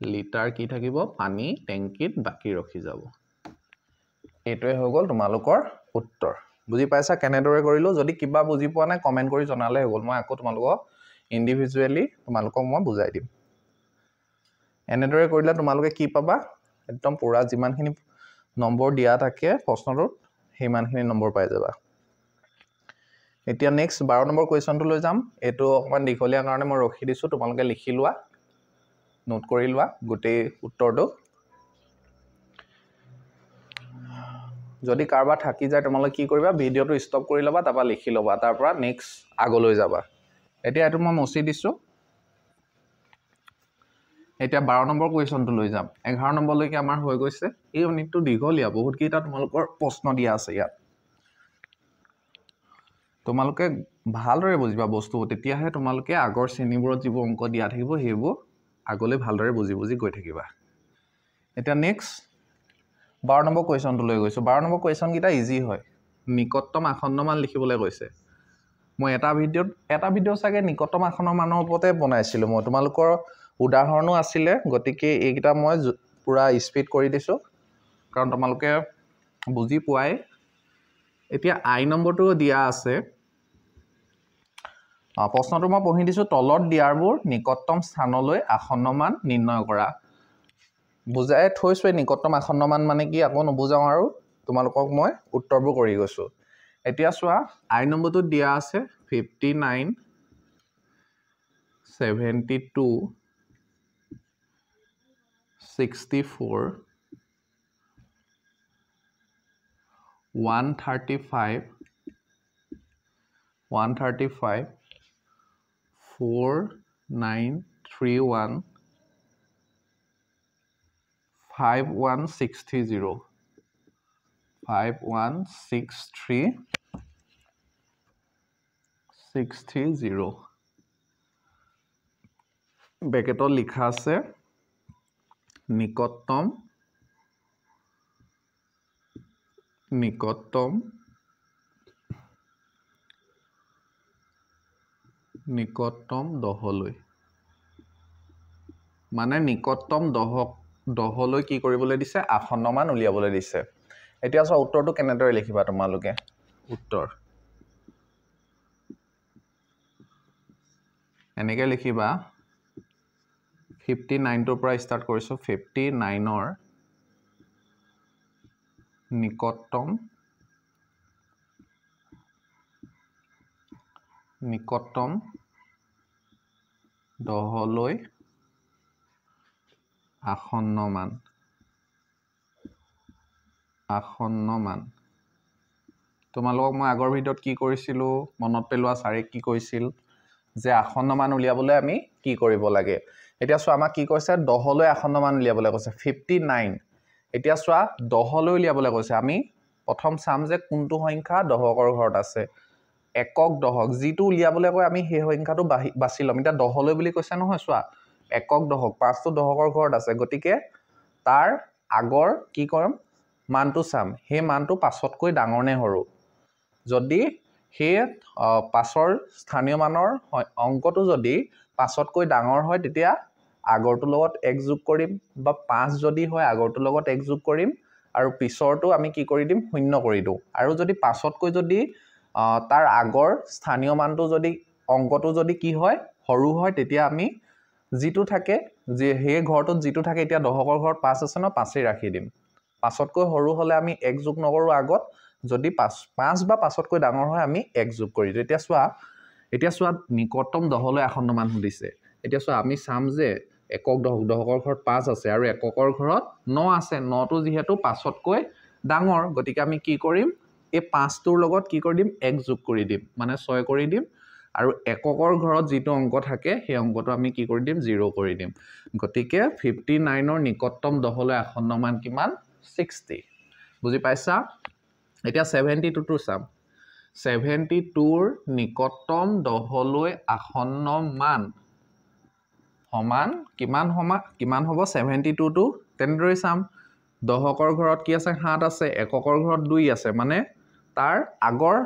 লিটাৰ কি থাকিব পানী টেংকিত বাকি ৰখি যাব এটোৱে হৈ গল তোমালোকৰ উত্তৰ বুজি পাইছা কেনেদৰে কৰিলো যদি কিবা বুজি পোৱা নাই কমেন্ট কৰি জনালে হৈ গল মই আকৌ তোমালোকক ইন্ডিভিজুৱেলি তোমালোকক মই বুজাই দিম এনেদৰে কৰিলে তোমালোকে কি পাবা একদম পুৰা যিমানখিনি নম্বৰ দিয়া থাকে প্ৰশ্নটোত হেমানখিনি নম্বৰ পাই যাবা এতিয়া নেক্সট 12 নম্বৰ কোৱেশ্চনটো লৈ যাম এটো অকমান দীঘলীয়া কাৰণে মই ৰখি দিছো তোমালোকে লিখি লোৱা নোট কৰি লোৱা গোটেই উত্তৰটো যদি কাৰবা থাকি যায় তোমালোকে কি কৰিবা ভিডিওটো ষ্টপ কৰি লবা তাৰপা লিখি লবা তাৰ পৰা নেক্সট আগলৈ যাবা এতিয়া এটো মই মচি দিছো এতিয়া 12 নম্বৰ কোৱেশ্চনটো লৈ যাম 11 নম্বৰলৈকে আমাৰ হৈ গৈছে এই ইউনিটটো দীঘলীয়া বহুত কেইটা তোমালোকৰ প্ৰশ্ন দিয়া আছে ইয়াত তোমালোকে ভালদৰে বুজিবা বস্তু তেতিয়াহে তোমালোকে আগৰ শ্ৰেণীবোৰত যিবোৰ অংক দিয়া থাকিব হেবোৰ আগলৈ ভালদৰে বুজি গৈ থাকিবা এতিয়া নেক্সট 12 নম্বৰ কোৱেশ্চনটো লৈ গৈছো 12 নম্বৰ কোৱেশ্চন কিটা ইজি হয় নিকটতম আসন্ন মান লিখিবলৈ কৈছে মই এটা ভিডিও চাগে নিকটতম আসন্ন মানৰ ওপৰতে বনাইছিলো মই তোমালোকৰ উদাহৰণো আছিল গতিকে এইকিটা মই পুৰা স্পিড কৰি দিছো কাৰণ তোমালোকে বুজি পোৱাই এতিয়া আই নম্বৰটো দিয়া আছে প্ৰশ্নটো মই পঢ়ি দিছো তলত দিয়াৰবোৰ নিকটতম স্থানলৈ আসন্ন মান নিৰ্ণয় কৰা বুজাই থৈছো নিকটতম আসন্ন মান মানে কি আকৌ নবুজাও আৰু তোমালোকক মই উত্তৰবোৰ কৰি গৈছো এতিয়া চোৱা আই নম্বৰটো দিয়া আছে 59 72 64 135 4931 5160 ব্ৰেকেটত লিখা আছে নিকটতম দহলৈ মানে নিকটতম দহলৈ কি কৰিবলৈ দিছে আসন্ন মান উলিয়াবলৈ দিছে এতিয়া চোৱা উত্তৰটো কেনেদৰে লিখিবা তোমালোকে উত্তৰ এনেকে লিখিবা 59 ৰ পৰা ষ্টাৰ্ট কৰিছো 59 ৰ নিকটতম দহলৈ আসন্ন মান তোমালোকক মই আগৰ ভিডিঅ'ত কি কৰিছিলো মনত পেলোৱা ছাৰে কি কৈছিল যে আসন্ন মান উলিয়াবলৈ আমি কি কৰিব লাগে এতিয়া চোৱা আমাক কি কৈছে 10 লৈ আসন্ন মান উলিয়াবলৈ কৈছে 59 এতিয়া চোৱা 10 লৈ উলিয়াবলৈ কৈছে আমি প্ৰথম চাম যে কোনটো সংখ্যা দহকৰ ঘৰত আছে একক দহক যিটো উলিয়াবলৈ কয় আমি সেই সংখ্যাটো বাছি লম এতিয়া 10 লৈ বুলি কৈছে নহয় চোৱা একক দহক পাঁচটো দহকৰ ঘৰত আছে গতিকে তাৰ আগৰ কি কৰিম মানটো চাম সেই মানটো পাছতকৈ ডাঙৰ নে সৰু যদি সেই পাছৰ স্থানীয় মানৰ অংকটো যদি পাছতকৈ ডাঙৰ হয় তেতিয়া আগৰটোৰ লগত 1 যোগ কৰিম বা 5 যদি হয় আগৰটোৰ লগত 1 যোগ কৰিম আৰু পিছৰটো আমি কি কৰি দিম শূন্য কৰি দিওঁ আৰু যদি পাছতকৈ যদি তাৰ আগৰ স্থানীয় মানটো যদি অংকটো যদি কি হয় সৰু হয় তেতিয়া আমি যিটো থাকে যে সেই ঘৰটোত যিটো থাকে এতিয়া দহকৰ ঘৰত 5 আছে ন 5 ৰাখি দিম পাছতকৈ সৰু হলে আমি 1 যোগ নকৰো আগত যদি 5 বা পাছতকৈ ডাঙৰ হয় আমি 1 যোগ কৰি দিওঁ এতিয়া চোৱা নিকটতম 10 লৈ আসন্ন মান সুধিছে এতিয়া চোৱা আমি চাম যে একক দহকৰ ঘৰত 5 আছে আৰু এককৰ ঘৰত 9 আছে 9টো যিহেতু পাছতকৈ ডাঙৰ গতিকে আমি কি কৰিম এই 5টোৰ লগত কি কৰি দিম 1 যোগ কৰি দিম মানে 6 কৰি দিম আৰু এককৰ ঘৰত যিটো অংক থাকে সেই অংকটো আমি কি কৰি দিম 0 কৰি দিম গতিকে 59 ৰ নিকটতম 10 লৈ আসন্ন মান কিমান 60 বুজি পাইছা এতিয়া 72 টো চাম 72 ৰ নিকটতম 10 লৈ আসন্ন মান সমান কিমান হ'ব 72 টো তেনেদৰে চাম দহকৰ ঘৰত কি আছে 7 আছে এককৰ ঘৰত 2 আছে মানে তাৰ আগৰ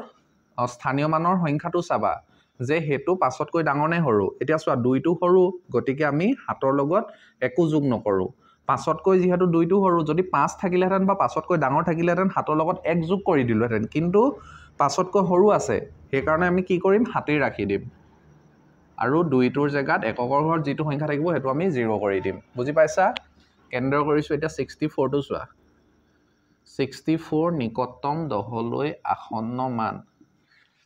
স্থানীয় মানৰ সংখ্যাটো চাবা যে হেতু পাছতকৈ ডাঙৰ নে সৰু এতিয়া চোৱা 2টো সৰু গতিকে আমি 7ৰ লগত একো যোগ নকৰো পাছতকৈ যিহেতু 2টো সৰু যদি 5 থাকিলেহেঁতেন বা পাছতকৈ ডাঙৰ থাকিলেহেঁতেন 7ৰ লগত 1 যোগ কৰি দিলোহেঁতেন কিন্তু পাছতকৈ সৰু আছে সেইকাৰণে আমি কি কৰিম 7 ৰাখি দিম আৰু 2টোৰ জেগাত এককৰ ঘৰত যিটো সংখ্যা থাকিব সেইটো আমি 0 কৰি দিম বুজি পাইছা কেনেদৰে কৰিছো এতিয়া 64 টো চোৱা 64 নিকটতম 10 লৈ আসন্ন মান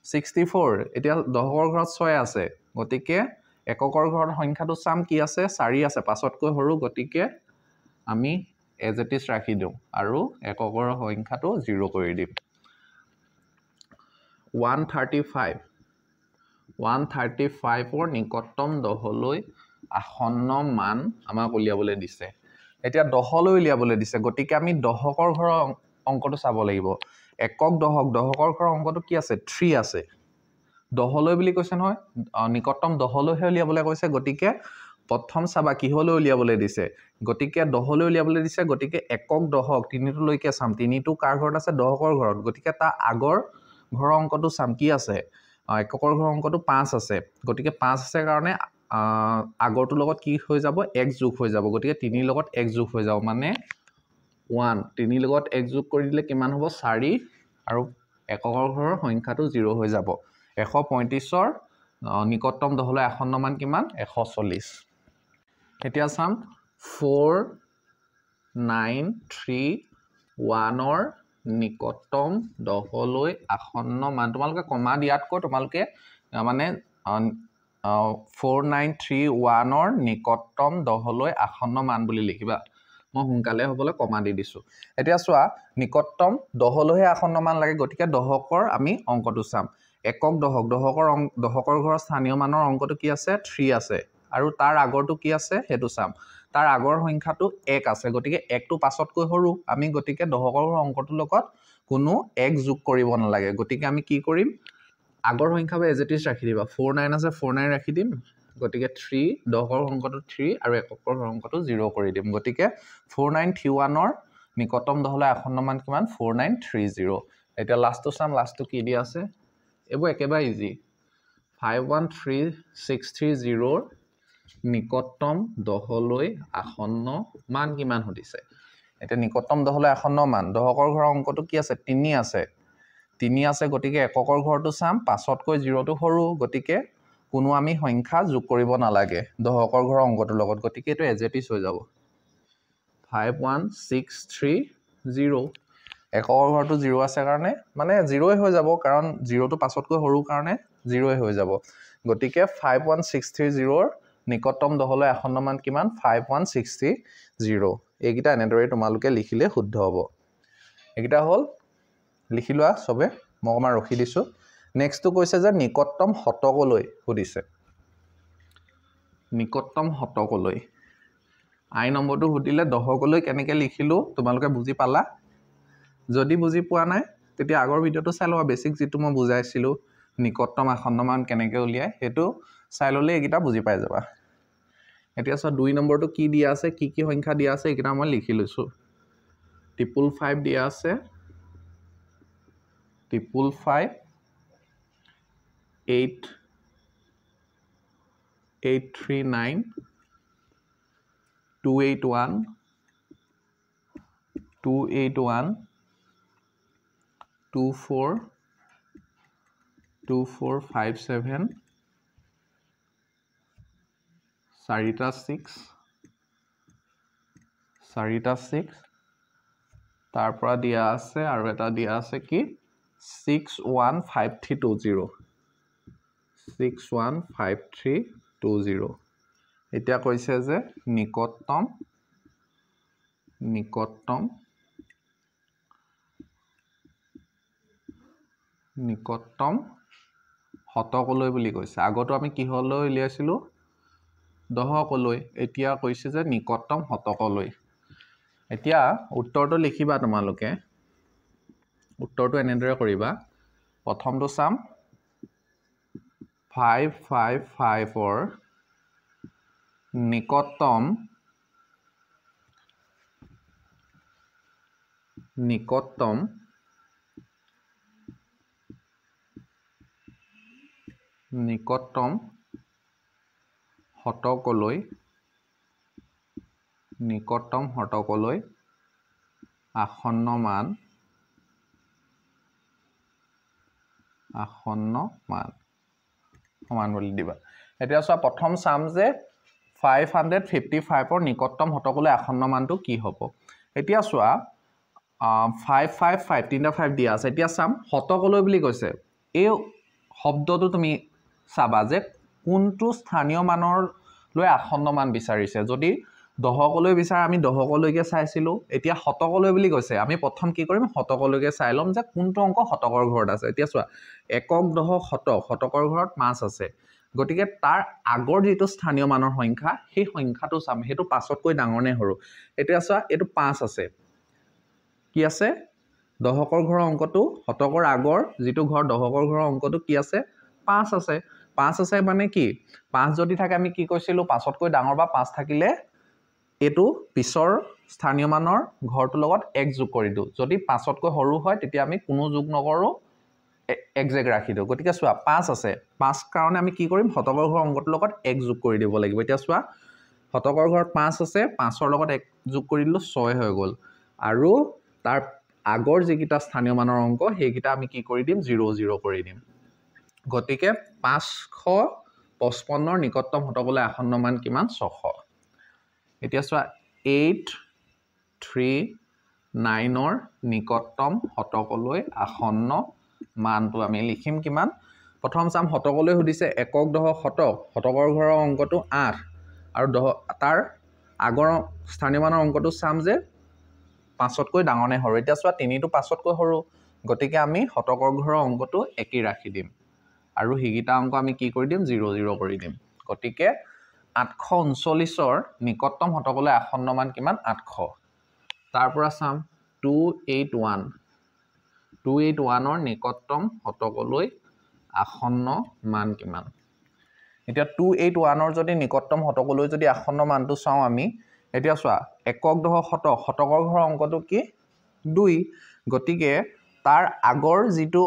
64 এতিয়া দহকৰ ঘৰত 6 আছে গতিকে এককৰ ঘৰত সংখ্যাটো চাম কি আছে 4 আছে পাছতকৈ সৰু গতিকে আমি এজ ইট ইজ ৰাখি দিওঁ আৰু এককৰ সংখ্যাটো 0 কৰি দিম 135 ৰ নিকটতম 10 লৈ আসন্ন মান আমাক উলিয়াবলৈ দিছে এতিয়া 10 লৈ উলিয়াবলৈ দিছে গতিকে আমি দহকৰ ঘৰৰ অংকটো চাব লাগিব একক দহকৰ ঘৰৰ অংকটো কি আছে 3 আছে 10 লৈ বুলি কৈছে নহয় নিকটতম 10 লৈহে উলিয়াবলৈ কৈছে গতিকে প্ৰথম চাবা কিহলৈ উলিয়াবলৈ দিছে গতিকে 10 লৈ উলিয়াবলৈ দিছে গতিকে একক দহক 3টো লৈকে চাম 3টো কাৰ ঘৰত আছে দহকৰ ঘৰত গতিকে তাৰ আগৰ ঘৰৰ অংকটো চাম কি আছে এককৰ ঘৰৰ অংকটো 5 আছে গতিকে 5 আছে কাৰণে আগৰটোৰ লগত কি হৈ যাব 1 যোগ হৈ যাব গতিকে 3 লগত 1 যোগ হৈ যাব মানে 1 3 লগত 1 যোগ কৰি দিলে কিমান হ'ব 4 আৰু এককৰ ঘৰৰ সংখ্যাটো 0 হৈ যাব 135 ৰ নিকটতম 10 লৈ আসন্ন মান কিমান 140 এতিয়া চাম 4931 ৰ নিকটতম 10 লৈ আসন্ন মান তোমালোকে কমা দিয়াতকৈ তোমালোকে মানে 4931 ৰ নিকটতম 10 লৈ আসন্ন মান বুলি লিখিবা মই সোনকালে হ'বলৈ কমা দি দিছো এতিয়া চোৱা নিকটতম 10 লৈহে আসন্ন মান লাগে গতিকে দহকৰ আমি অংকটো চাম একক দহকৰ ঘৰৰ স্থানীয় মানৰ অংকটো কি আছে 3 আছে আৰু তাৰ আগৰটো কি আছে সেইটো চাম তাৰ আগৰ সংখ্যাটো 1 আছে গতিকে 1টো পাছতকৈ সৰু আমি গতিকে দহকৰ ঘৰৰ অংকটোৰ লগত কোনো 1 যোগ কৰিব নালাগে গতিকে আমি কি কৰিম আগৰ সংখ্যাবোৰ এজ ইট ইজ ৰাখি দিবা 49 আছে 49 ৰাখি দিম গতিকে 3 দহকৰ অংকটো 3 আৰু এককৰ অংকটো 0 কৰি দিম গতিকে 4931 ৰ নিকটতম 10 লৈ আসন্ন মান কিমান 4930 এতিয়া লাষ্টটো চাম লাষ্টটো কি দিয়া আছে এইবোৰ একেবাৰে ইজি 513,630 ৰ নিকটতম 10 লৈ আসন্ন মান কিমান সুধিছে এতিয়া নিকটতম দহলৈ আসন্ন মান দহকৰ ঘৰৰ অংকটো কি আছে 3 আছে 3 আছে গতিকে এককৰ ঘৰটো চাম 5তকৈ 0টো সৰু গতিকে কোনো আমি সংখ্যা যোগ কৰিব নালাগে দহকৰ ঘৰৰ অংকটোৰ লগত গতিকে এটো এজ ইট ইজ হৈ যাব 51630 এককৰ ঘৰটো 0 আছে কাৰণে মানে 0ই হৈ যাব কাৰণ 0টো 5তকৈ সৰু কাৰণে 0ই হৈ যাব গতিকে 51630 ৰ নিকটতম দহলৈ আসন্ন মান কিমান 51630 এইকিটা এনেদৰে তোমালোকে লিখিলে শুদ্ধ হ'ব এইকিটা হ'ল লিখি লোৱা সবে মই অকমান ৰখি দিছো নেক্সটটো কৈছে যে নিকটতম শতকলৈ সুধিছে নিকটতম শতকলৈ আই নম্বৰটো সুধিলে দহকলৈ কেনেকৈ লিখিলো তোমালোকে বুজি পালা যদি বুজি পোৱা নাই তেতিয়া আগৰ ভিডিওটো চাই লবা বেসিক যেটো মই বুজাইছিলো নিকটতম আসন্ন মান কেনেকৈ উলিয়ায় হেতু চাই ললে এইকিটা বুজি পাই যাবা এতিয়া সব 2 নম্বৰটো কি দিয়া আছে কি সংখ্যা দিয়া আছে এইকিটা মই লিখি লৈছো 555 দিয়া আছে 555 839 281 24 2457 4টা 6 তাৰ পৰা দিয়া আছে আৰু এটা দিয়া আছে কি 615320 615320 এতিয়া কৈছে যে নিকটতম শতকলৈ বুলি কৈছে আগতো আমি কিহলৈ উলিয়াইছিলো দহকলৈ এতিয়া কৈছে যে নিকটতম শতকলৈ এতিয়া উত্তৰটো লিখিবা তোমালোকে উত্তৰটো এনেদৰে কৰিবা প্ৰথমটো চাম 555 ৰ নিকটতম শতকলৈ আসন্ন মান সমান বুলি দিবা এতিয়া চোৱা প্ৰথম চাম যে 555 ৰ নিকটতম শতকলৈ আসন্ন মানটো কি হ'ব এতিয়া চোৱা 555 তিনটা 5 দিয়া আছে এতিয়া চাম শতকলৈ বুলি কৈছে এই শব্দটো তুমি চাবা যে কোনটো স্থানীয় মানৰ লৈ আসন্ন মান বিচাৰিছে যদি দহকলৈ বিচাৰ আমি দহকলৈকে চাইছিলো এতিয়া শতকলৈ বুলি কৈছে আমি প্ৰথম কি কৰিম শতকলৈকে চাই লম যে কোনটো অংক শতকৰ ঘৰত আছে এতিয়া চোৱা একক দহ শতকৰ ঘৰত 5 আছে গতিকে তাৰ আগৰ যেটো স্থানীয় মানৰ সংখ্যা সেই সংখ্যাটো চাম হেতু 5তকৈ ডাঙৰ নে সৰু এতিয়া চোৱা এটো 5 আছে কি আছে দহকৰ ঘৰৰ অংকটো শতকৰ আগৰ যেটো ঘৰ দহকৰ ঘৰৰ অংকটো কি আছে 5 আছে 5 আছে মানে কি 5 যদি থাকে আমি কি কৈছিলো 5তকৈ ডাঙৰ বা 5 থাকিলে এটো পিছৰ স্থানীয় মানৰ ঘৰটো লগত 1 যোগ কৰি দিও যদি 5তকৈ সৰু হয় তেতিয়া আমি কোনো যোগ নকৰো একজেক্ট ৰাখি দিও গতিকে চোৱা 5 আছে 5 কাৰণে আমি কি কৰিম শতকৰ ঘৰৰ অংকটোৰ লগত 1 যোগ কৰি দিব লাগিব এতিয়া চোৱা শতকৰ ঘৰত 5 আছে 5ৰ লগত 1 যোগ কৰি দিলো 6 হৈ গল আৰু তাৰ আগৰ যিকিটা স্থানীয় মানৰ অংক সেইকিটা আমি কি কৰি দিম 0 0 কৰি দিম গতিকে 555 ৰ নিকটতম শতকলৈ আসন্ন মান কিমান 600 এতিয়া চোৱা 839 ৰ নিকটতম শতকলৈ আসন্ন মানটো আমি লিখিম কিমান প্ৰথম চাম শতকলৈ সুধিছে একক দহ শতকৰ ঘৰৰ অংকটো 8 আৰু তাৰ আগৰ স্থানীয় মানৰ অংকটো চাম যে 5তকৈ ডাঙৰ নে সৰু এতিয়া চোৱা 3 টো 5তকৈ সৰু গতিকে আমি শতকৰ ঘৰৰ অংকটো একেই ৰাখি দিম আৰু হিগিটা অংক আমি কি কৰি দিম 0 0 কৰি দিম গতিকে 839 ৰ নিকটতম শতকলৈ আসন্ন মান কিমান 800 তাৰ পৰা চাম 281 ৰ নিকটতম শতকলৈ আসন্ন মান কিমান এতিয়া 281 ৰ যদি নিকটতম শতকলৈ যদি আসন্ন মানটো চাও আমি এতিয়া চোৱা একক দহ শতকৰ ঘৰৰ অংকটো কি 2 গতিকে তাৰ আগৰ যেটো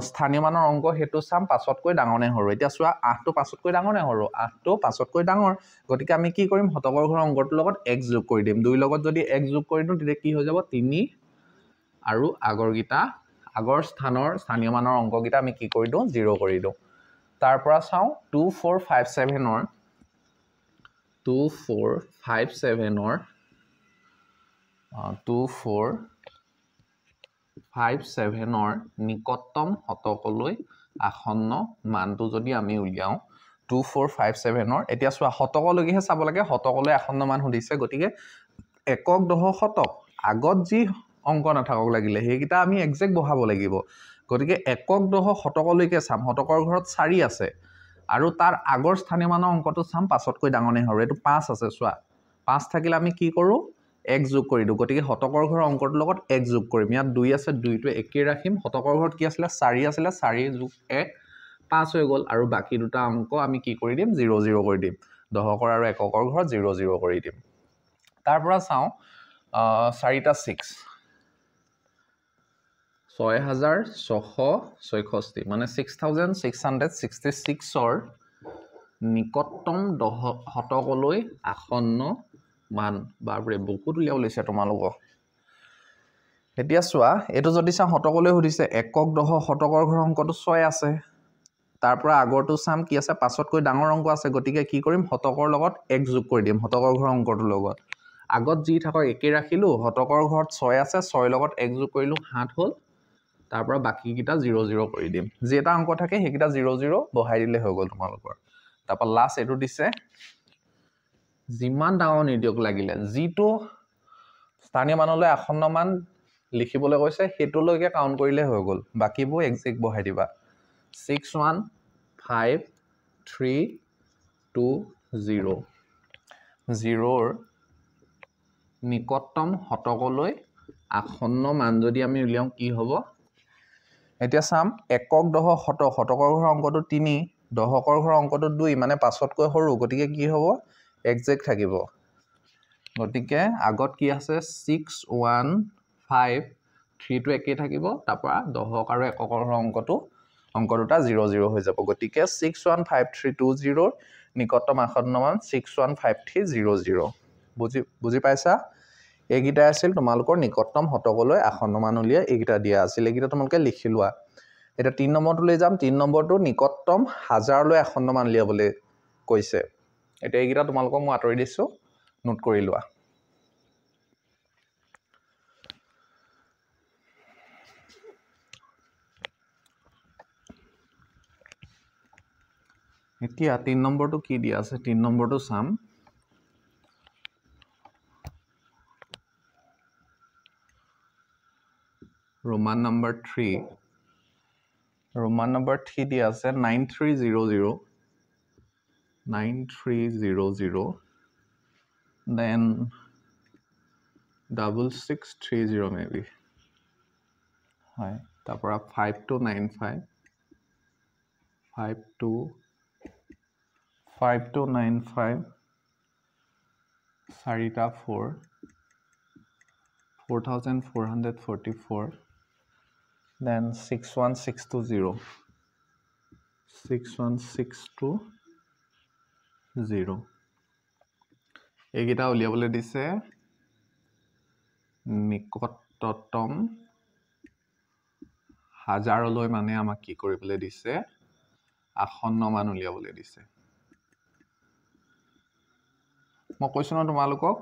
স্থানীয় মানৰ অংক সেইটো চাম 5তকৈ ডাঙৰ নে সৰু এতিয়া চোৱা 8টো 5তকৈ ডাঙৰ নে সৰু 8টো 5তকৈ ডাঙৰ গতিকে আমি কি কৰিম শতকৰ ঘৰৰ অংকটোৰ লগত x যোগ কৰি দিম 2 লগত যদি x যোগ কৰি দিওঁ তেতিয়া কি হৈ যাব 3 আৰু আগৰ স্থানৰ স্থানীয় মানৰ অংককেইটা আমি কি কৰি দিওঁ 0 কৰি দিওঁ তাৰ পৰা চাওঁ 2457 ৰ 2457ৰ নিকটতম শতকলৈ আসন্ন মানটো যদি আমি উলিয়াও 2457ৰ এতিয়া চোৱা শতকলৈকেহে চাব লাগে শতকলৈ আসন্ন মান সুধিছে গতিকে একক দশক শতক আগত যি অংক নাথাকক লাগিলে সেইকেইটা আমি এক্সাক্ট বহাব লাগিব গতিকে একক দশক শতকলৈকে চাম শতকৰ ঘৰত 4 আছে আৰু তাৰ আগৰ স্থানীয় মানৰ অংকটো চাম 5তকৈ ডাঙৰ নে সৰু এইটো 5 আছে চোৱা 5 থাকিলে আমি কি কৰোঁ x যোগ কৰি দিওঁ গতিকে শতকৰ ঘৰৰ অংকটোৰ লগত x যোগ কৰিম ইয়াত 2 আছে 2টো একেই ৰাখিম শতকৰ ঘৰত কি আছিলে 4 আছিলে 4 যোগ 1 5 হৈ গ'ল আৰু বাকি দুটা অংক আমি কি কৰি দিম 0 0 কৰি দিম দশকৰ আৰু এককৰ ঘৰত 0 0 কৰি দিম তাৰ পৰা চাওঁ 4টা 6 6666 মানে 6666ৰ নিকটতম শতকলৈ আসন্ন মান বাৰে বহুত উলিয়াব লৈছে তোমালোকক এতিয়া চোৱা এইটো যদি চাওঁ শতকলৈ সুধিছে একক দশক শতকৰ ঘৰৰ অংকটো 6 আছে তাৰ পৰা আগৰটো চাম কি আছে 5তকৈ ডাঙৰ অংক আছে গতিকে কি কৰিম শতকৰ লগত x যোগ কৰি দিম শতকৰ ঘৰৰ অংকটোৰ লগত আগত যি থাকক একেই ৰাখিলো শতকৰ ঘৰত 6 আছে 6 লগত x যোগ কৰিলো 7 হ'ল তাৰ পৰা বাকি কিটা 0 0 কৰি দিম যেটা অংক থাকে সেইকিটা 0 0 বহাই দিলে হৈ গ'ল তোমালোকৰ তাৰপা লাষ্ট এটো দিছে যিমান ডাঙৰ নিদিয়ক লাগিলে যিটো স্থানীয় মানলৈ আসন্ন মান লিখিবলৈ কৈছে হেতুলৈকে কাউন্ট কৰিলে হৈ গ'ল বাকিবোৰ এক্সাক্ট বহাই দিবা 61532 0ৰ নিকটতম শতকলৈ আসন্ন মান যদি আমি উলিয়াও কি হ'ব এতিয়া চাম একক দশক শতকৰ ঘৰৰ অংকটো 3 দশকৰ ঘৰৰ অংকটো 2 মানে 5তকৈ সৰু গতিকে কি হ'ব এক্সাক্ট থাকিব গতিকে আগত কি আছে 6153 টো একেই থাকিব তাৰ পৰা দশক আৰু এককৰ ঘৰৰ অংক দুটা 0 0 হৈ যাব গতিকে 615320 ৰ নিকটতম আসন্ন মান 615300 বুজি পাইছা এইগিটা আছিল তোমালোকৰ নিকটতম শতকলৈ আসন্ন মান উলিয়াই এইগিটা দিয়া আছিল এইগিটা তোমালোকে লিখি লোৱা এটা 3 নম্বৰটো লৈ যাম 3 নম্বৰটো নিকটতম হাজাৰলৈ আসন্ন মান উলিয়াবলৈ কৈছে এটা এইগিটা তোমালোকক মই আতৰি দিছো নোট কৰি লোৱা এতিয়া 3 নম্বৰটো কি দিয়া আছে 3 নম্বৰটো চাম Roman number 3 দিয়া আছে 9300 then 6630 maybe হয় তাৰ পৰা 5295 চাৰিটা 4444 then 61620 এইগিটা উলিয়াবলৈ দিছে নিকটতম হাজাৰলৈ মানে আমাক কি কৰিবলৈ দিছে আসন্ন মান উলিয়াবলৈ দিছে মই কৈছো ন তোমালোকক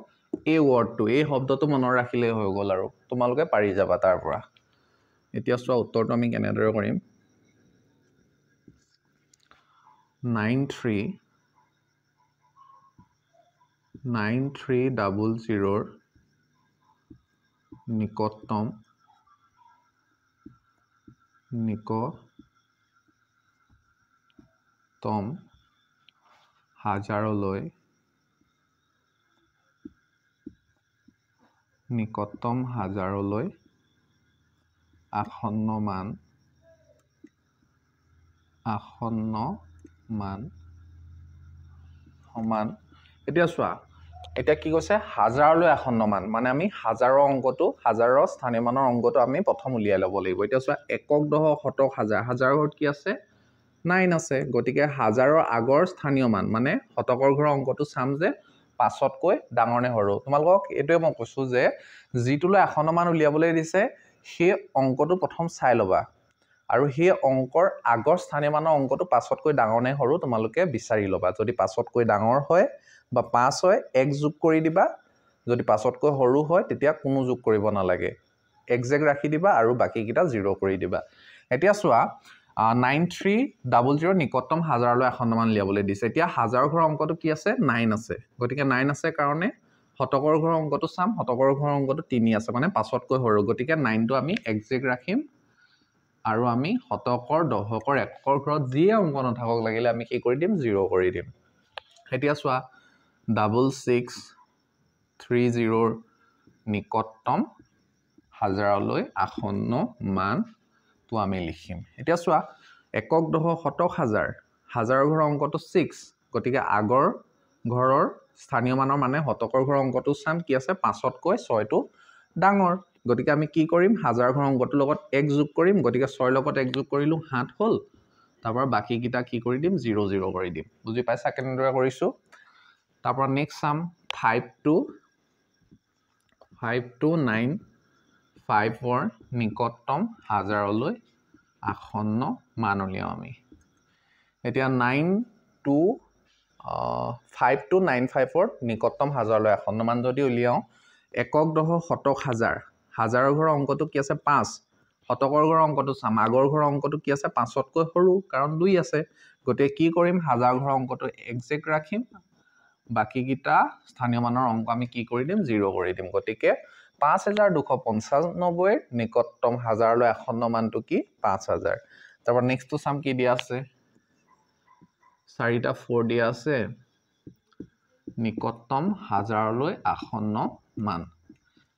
এই ওয়াৰ্ডটো এই শব্দটো মনত ৰাখিলে হৈ গ'ল আৰু তোমালোকে পাৰি যাবা তাৰ পৰা এতিয়া চোৱা উত্তৰটো আমি কেনেদৰে কৰিম 9300 ৰ নিকটতম হাজাৰলৈ আসন্ন মান সমান এতিয়া চোৱা এতিয়া কি কৈছে হাজাৰলৈ আসন্ন মান মানে আমি হাজাৰৰ অংকটো হাজাৰৰ স্থানীয় মানৰ অংকটো আমি প্ৰথম উলিয়াই ল'ব লাগিব এতিয়া চোৱা একক দহ শতক হাজাৰ হাজাৰৰ ঘৰত কি আছে 9 আছে গতিকে হাজাৰৰ আগৰ স্থানীয় মান মানে শতকৰ ঘৰৰ অংকটো চাম যে 5তকৈ ডাঙৰ নে সৰু তোমালোকক এটোৱে মই কৈছো যে যিটোলৈ আসন্ন মান উলিয়াবলৈ দিছে সেই অংকটো প্ৰথম চাই ল'বা আৰু সেই অংকৰ আগৰ স্থানীয় মানৰ অংকটো 5তকৈ ডাঙৰ নে সৰু তোমালোকে বিচাৰি ল'বা যদি 5তকৈ ডাঙৰ হয় বা 5 হয় 1 যোগ কৰি দিবা যদি 5তকৈ সৰু হয় তেতিয়া কোনো যোগ কৰিব নালাগে এক্সাক্ট ৰাখি দিবা আৰু বাকি কিটা 0 কৰি দিবা এতিয়া চোৱা 9300 নিকটতম হাজাৰলৈ আসন্ন মান লিয়াবলৈ দিছে এতিয়া হাজাৰৰ ঘৰৰ অংকটো কি আছে 9 আছে গতিকে 9 আছে কাৰণে শতকৰ ঘৰৰ অংকটো চাম শতকৰ ঘৰৰ অংকটো 3 আছে মানে 5তকৈ সৰু গতিকে 9 টো আমি এক্সাক্ট ৰাখিম আৰু আমি শতকৰ দশকৰ একৰ ঘৰত যি অংক নাথাকক লাগিলে আমি কি কৰি দিম 0 কৰি দিম এতিয়া চোৱা 6630 নিকটতম হাজাৰলৈ আসন্ন মান তো আমি লিখিম এতিয়া চোৱা একক দহ শতক হাজাৰ হাজাৰৰ ঘৰৰ অংকটো 6 গতিকে আগৰ ঘৰৰ স্থানীয় মানৰ মানে শতকৰ ঘৰৰ অংকটো চাম কি আছে 5তকৈ 6টো ডাঙৰ গতিকে আমি কি কৰিম হাজাৰ ঘৰৰ অংকটোৰ লগত 1 যোগ কৰিম গতিকে 6 লগত 1 যোগ কৰিলো 7 হ'ল তাৰপৰা বাকি কিটা কি কৰি দিম 0 0 কৰি দিম বুজি পাইছা কেনেদৰে কৰিছো তাৰপৰা নেক্সট চাম 5294 নিকটতম হাজাৰলৈ আসন্ন মান উলিয়াও আমি এতিয়া 5294 নিকটতম হাজাৰলৈ আসন্ন মান যদি উলিয়াও একক দহ শতক হাজাৰ হাজাৰৰ ঘৰৰ অংকটো কি আছে 5 শতকৰ ঘৰৰ অংকটো চাম আগৰ ঘৰৰ অংকটো কি আছে 5তকৈ সৰু কাৰণ 2 আছে গতিকে কি কৰিম হাজাৰ ঘৰৰ অংকটো এক্সাক্ট ৰাখিম বাকি কিটা স্থানীয় মানৰ অংক আমি কি কৰি দিম 0 কৰি দিম গতিকে 5295 নিকটতম হাজাৰলৈ আসন্ন মানটো কি 5000 তাৰপৰা নেক্সট তো চাম কি দিয়া আছে 4টা 4 দিয়া আছে নিকটতম হাজাৰলৈ আসন্ন মান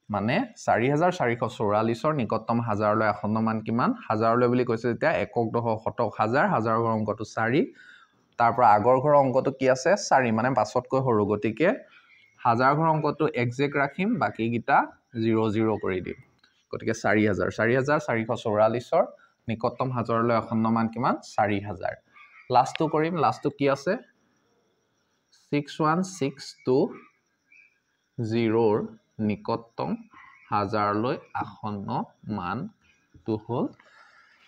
মানে 4444 নিকটতম হাজাৰলৈ আসন্ন মান কিমান হাজাৰলৈ বুলি কৈছে যেতিয়া একক দহ শতক হাজাৰ হাজাৰৰ ঘৰৰ অংকটো 4 তাৰপৰা আগৰ ঘৰৰ অংকটো কি আছে 4 মানে 5তকৈ সৰু গতিকে হাজাৰ ঘৰৰ অংকটো এক্সাক্ট ৰাখিম বাকি কিটা 0 0 কৰি দিম গতিকে 4444 নিকটতম হাজাৰলৈ আসন্ন মান কিমান 4000 লাষ্টটো কৰিম লাষ্টটো কি আছে 61620 নিকটতম হাজাৰলৈ আসন্ন মান তো হ'ল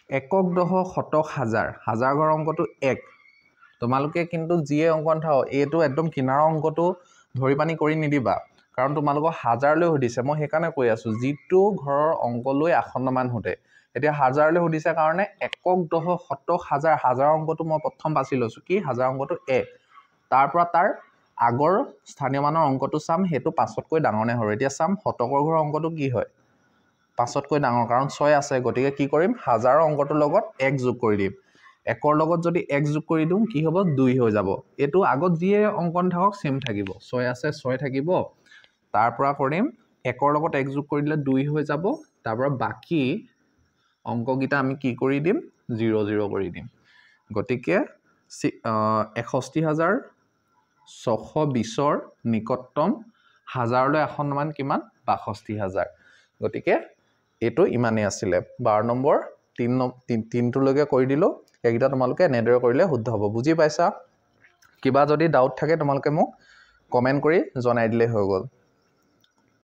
একক দহ শতক হাজাৰ হাজাৰ ঘৰৰ অংকটো 1 তোমালোকে কিন্তু যিয়ে অংক নাথাও এইটো একদম কিনাৰৰ অংকটো ধৰি পানি কৰি নিদিবা কাৰণ তোমালোকক হাজাৰলৈ সুধিছে মই সেইকাৰণে কৈ আছো যিটো ঘৰৰ অংকলৈ আসন্ন মান হতে এতিয়া হাজাৰলৈ সুধিছে কাৰণে একক দহ শতক হাজাৰ হাজাৰৰ অংকটো মই প্ৰথম বাছি লৈছো কি হাজাৰ অংকটো 1 তাৰপৰা তাৰ আগৰ স্থানীয় মানৰ অংকটো চাম হেতু 5তকৈ ডাঙৰ নে সৰু এতিয়া চাম শতকৰ ঘৰৰ অংকটো কি হয় 5তকৈ ডাঙৰ কাৰণ 6 আছে গতিকে কি কৰিম হাজাৰৰ অংকটোৰ লগত 1 যোগ কৰি দিম একৰ লগত যদি 1 যোগ কৰি দিম কি হ'ব 2 হৈ যাব এটো আগত যিয়ে অংকন থাকক সেম থাকিব 6 আছে 6 থাকিব তাৰপৰা কৰিম একৰ লগত 1 যোগ কৰি দিলে 2 হৈ যাব তাৰপৰা বাকি অংকগিটা আমি কি কৰি দিম 0 0 কৰি দিম গতিকে 61620 নিকটতম হাজাৰলৈ আসন্ন মান কিমান 62000 গতিকে এটো ইমানে আছিল 12 নম্বৰ 3 লৈকে কৰি দিলো এইগিটা তোমালোকে এনেদৰে কৰিলে শুদ্ধ হ'ব বুজি পাইছা কিবা যদি ডাউট থাকে তোমালোকে মোক কমেন্ট কৰি জনাই দিলে হৈ গ'ল